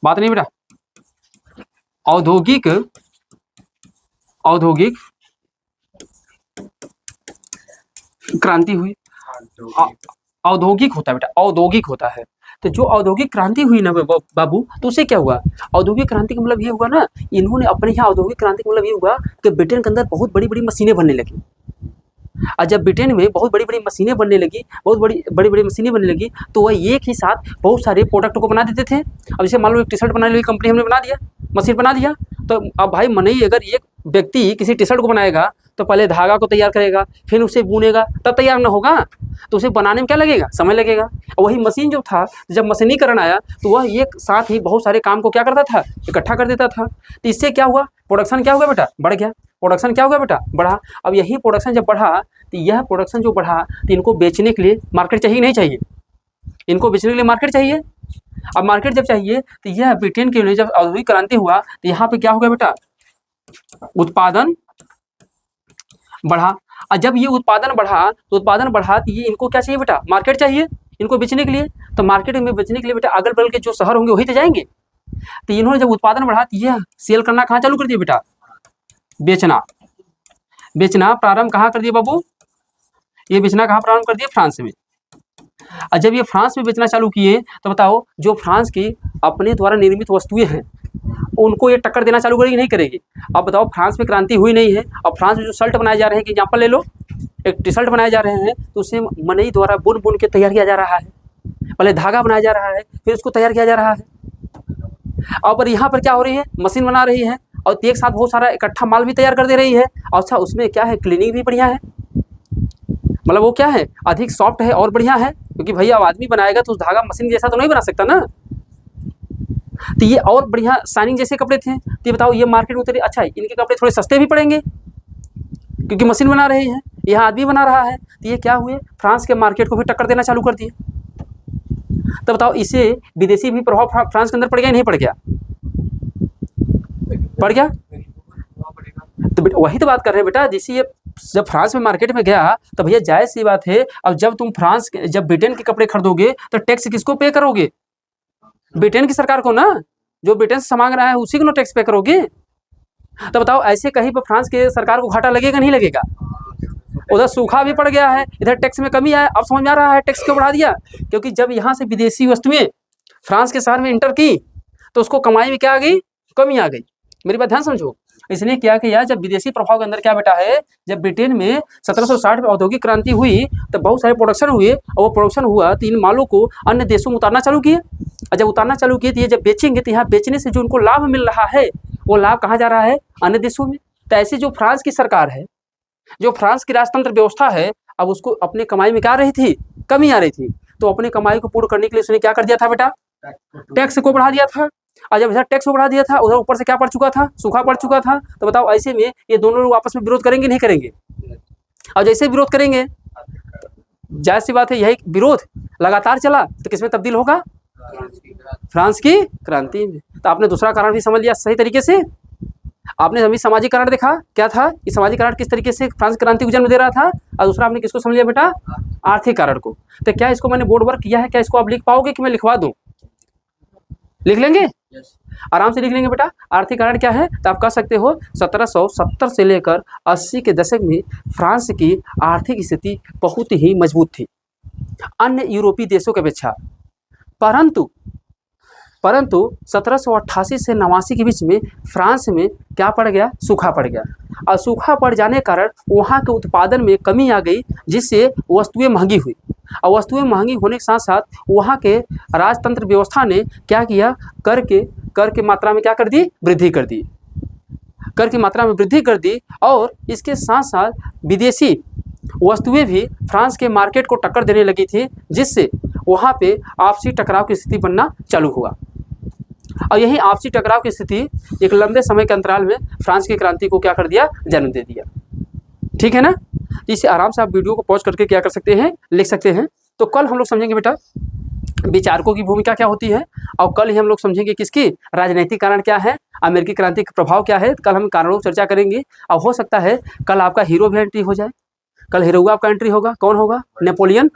बात नहीं बेटा, औद्योगिक क्रांति हुई। औद्योगिक होता है बेटा, औद्योगिक होता है। तो जो औद्योगिक क्रांति हुई ना बाबू, तो उससे क्या हुआ, औद्योगिक क्रांति का मतलब ये हुआ ना, इन्होंने अपने यहाँ औद्योगिक क्रांति का मतलब ये हुआ कि ब्रिटेन के अंदर बहुत बड़ी बड़ी मशीनें बनने लगी। और जब ब्रिटेन में बहुत बड़ी बड़ी मशीनें बनने लगी, बहुत बड़ी मशीनें बनने लगी, तो वह एक ही साथ बहुत सारे प्रोडक्ट को बना देते थे। अब जैसे मान लो एक टी शर्ट बनाने वाली कंपनी हमने बना दिया, मशीन बना दिया, तो अब भाई मनई अगर एक व्यक्ति किसी टी शर्ट को बनाएगा तो पहले धागा को तैयार करेगा, फिर उसे बुनेगा, तब तैयार ना होगा, तो उसे बनाने में क्या लगेगा, समय लगेगा। और वही मशीन जो था, जब मशीनीकरण आया तो वह एक साथ ही बहुत सारे काम को क्या करता था, इकट्ठा कर देता था। तो इससे क्या हुआ, प्रोडक्शन क्या हुआ बेटा, बढ़ गया। प्रोडक्शन क्या हुआ बेटा, बढ़ा। अब यही प्रोडक्शन जब बढ़ा, तो यह प्रोडक्शन जो बढ़ा, तो इनको बेचने के लिए मार्केट चाहिए नहीं चाहिए, इनको बेचने के लिए मार्केट चाहिए। अब मार्केट जब चाहिए, तो यह ब्रिटेन के लिए जब औद्योगिक क्रांति हुआ, तो यहाँ पे क्या हो गया बेटा, उत्पादन बढ़ा। और जब ये उत्पादन बढ़ा तो ये इनको क्या चाहिए बेटा, मार्केट चाहिए इनको बेचने के लिए। तो मार्केट में बेचने के लिए बेटा अगल बगल के जो शहर होंगे वही तो जाएंगे। तो इन्होंने जब उत्पादन बढ़ा, तो ये सेल करना कहाँ चालू कर दिया बेटा, बेचना प्रारंभ कहाँ कर दिया बाबू, ये बेचना कहाँ प्रारंभ कर दिया, फ्रांस में। और जब ये फ्रांस में बेचना चालू किए, तो बताओ जो फ्रांस की अपने द्वारा निर्मित वस्तुएं हैं उनको ये टक्कर देना चालू करेगी नहीं करेगी। अब बताओ, फ्रांस में क्रांति हुई नहीं है, और फ्रांस में जो शर्ट बनाए जा रहे हैं, कि एग्जाम्पल ले लो, एक टी शर्ट बनाए जा रहे हैं, तो उसे मनई द्वारा बुन के तैयार किया जा रहा है। पहले धागा बनाया जा रहा है, फिर उसको तैयार किया जा रहा है। और यहाँ पर क्या हो रही है, मशीन बना रही है, और एक साथ बहुत सारा इकट्ठा माल भी तैयार कर दे रही है। और अच्छा, उसमें क्या है, क्लीनिंग भी बढ़िया है, मतलब वो क्या है, अधिक सॉफ्ट है और बढ़िया है, क्योंकि भैया अब आदमी बनाएगा तो उस धागा मशीन जैसा तो नहीं बना सकता ना। तो ये और बढ़िया शाइनिंग जैसे कपड़े थे। तो ये बताओ, ये मार्केट में उतरे, अच्छा इनके कपड़े थोड़े सस्ते भी पड़ेंगे क्योंकि मशीन बना रही है, यहाँ आदमी बना रहा है। तो ये क्या हुए, फ्रांस के मार्केट को भी टक्कर देना चालू कर दिए। तो बताओ, इससे विदेशी भी प्रभाव फ्रांस के अंदर पड़ गया नहीं पड़ गया, पड़ गया। तो वही तो बात कर रहे हैं बेटा, जैसे ये जब फ्रांस में मार्केट में गया, तो भैया जायज़ सी बात है, अब जब तुम जब ब्रिटेन के कपड़े खरीदोगे तो टैक्स किसको पे करोगे, ब्रिटेन की सरकार को ना, जो ब्रिटेन से सामान रहा है उसी को टैक्स पे करोगे। तो बताओ, ऐसे कहीं पर फ्रांस के सरकार को घाटा लगेगा नहीं लगेगा। उधर सूखा भी पड़ गया है, इधर टैक्स में कमी आया। अब समझ में आ रहा है टैक्स क्यों बढ़ा दिया, क्योंकि जब यहाँ से विदेशी वस्तुएं फ्रांस के शहर में इंटर की, तो उसको कमाई में क्या आ गई, कमी आ गई। मेरी बात ध्यान समझो। इसने क्या किया, जब विदेशी प्रभाव के अंदर क्या बेटा है, जब ब्रिटेन में 1760 में औद्योगिक क्रांति हुई, तो बहुत सारे प्रोडक्शन हुए, और वो प्रोडक्शन हुआ तो इन मालों को अन्य देशों में उतारना चालू किए। और जब उतारना चालू किए, तो ये जब बेचेंगे, तो यहाँ बेचने से जो उनको लाभ मिल रहा है, वो लाभ कहाँ जा रहा है, अन्य देशों में। तो ऐसे जो फ्रांस की सरकार है, जो फ्रांस की राजतंत्र व्यवस्था है, अब उसको अपने कमाई में क्या आ रही थी, कमी आ रही थी। तो अपने कमाई को पूर्ण करने के लिए उसने क्या कर दिया था बेटा, टैक्स को बढ़ा दिया था। और जब इधर टैक्स को बढ़ा दिया था, उधर ऊपर से क्या पड़ चुका था, सूखा पड़ चुका था। तो बताओ, ऐसे में ये दोनों लोग आपस में विरोध करेंगे नहीं करेंगे। और जैसे विरोध करेंगे, जायज सी बात है, यही विरोध लगातार चला तो किसमें तब्दील होगा, फ्रांस की क्रांति में। तो आपने दूसरा कारण भी समझ लिया सही तरीके से। आपने अभी सामाजिक कारण देखा क्या था, ये सामाजिक कारण किस तरीके से फ्रांस क्रांति को जन्म दे रहा था, और दूसरा आपने किसको समझ लिया बेटा, आर्थिक कारण को। तो क्या इसको मैंने बोर्ड वर्क किया है, क्या इसको आप लिख पाओगे कि मैं लिखवा दूं, लिख लेंगे, आराम से लिख लेंगे बेटा। आर्थिक कारण क्या है, तो आप कह सकते हो 1770 से लेकर 80 के दशक में फ्रांस की आर्थिक स्थिति बहुत ही मजबूत थी अन्य यूरोपीय देशों की अपेक्षा। परंतु 1788 से 89 के बीच में फ्रांस में क्या पड़ गया, सूखा पड़ गया। और सूखा पड़ जाने के कारण वहाँ के उत्पादन में कमी आ गई, जिससे वस्तुएं महंगी हुई। और वस्तुएं महंगी होने के साथ साथ वहाँ के राजतंत्र व्यवस्था ने क्या किया, कर के मात्रा में क्या कर दी, वृद्धि कर दी, कर की मात्रा में वृद्धि कर दी। और इसके साथ साथ विदेशी वस्तुएं भी फ्रांस के मार्केट को टक्कर देने लगी थी, जिससे वहाँ पे आपसी टकराव की स्थिति बनना चालू हुआ। और यही आपसी टकराव की स्थिति एक लंबे समय के अंतराल में फ्रांस की क्रांति को क्या कर दिया, जन्म दे दिया। ठीक है ना। तो इसे आराम से आप वीडियो को पॉज करके क्या कर सकते हैं, लिख सकते हैं। तो कल हम लोग समझेंगे बेटा विचारकों की भूमिका क्या होती है, और कल ही हम लोग समझेंगे किसकी राजनीतिक कारण क्या है, अमेरिकी क्रांति का प्रभाव क्या है। कल हम कारणों की चर्चा करेंगे। और हो सकता है कल आपका हीरो भी एंट्री हो जाए, कल हीरो आपका एंट्री होगा। कौन होगा? Napoleon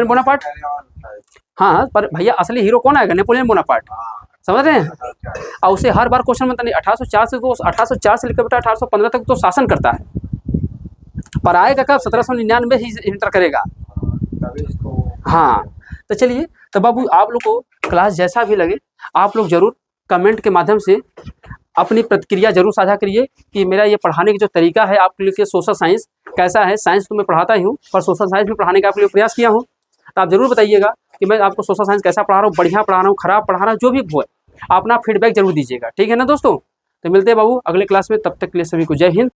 Bonaparte. हाँ, पर भैया असली हीरो कौन आएगा? नेपोलियन बोनापार्ट, समझ रहे हैं। और उसे हर बार क्वेश्चन बनता नहीं। 1804 से लेकर बेटा 1815 तक तो शासन करता है, पर आएगा कब? 1799 ही इंटर करेगा। हाँ, तो चलिए, तो बाबू आप लोग को क्लास जैसा भी लगे आप लोग जरूर कमेंट के माध्यम से अपनी प्रतिक्रिया जरूर साझा करिए कि मेरा ये पढ़ाने की जो तरीका है आपके लिए सोशल साइंस कैसा है। साइंस तो मैं पढ़ाता ही हूँ, पर सोशल साइंस भी पढ़ाने का आपके लिए प्रयास किया हूँ। तो आप जरूर बताइएगा कि मैं आपको सोशल साइंस कैसा पढ़ा रहा हूँ, बढ़िया पढ़ा रहा हूँ, खराब पढ़ा रहा हूँ, जो भी हो अपना फीडबैक जरूर दीजिएगा। ठीक है ना दोस्तों? तो मिलते हैं बाबू अगले क्लास में, तब तक के लिए सभी को जय हिंद।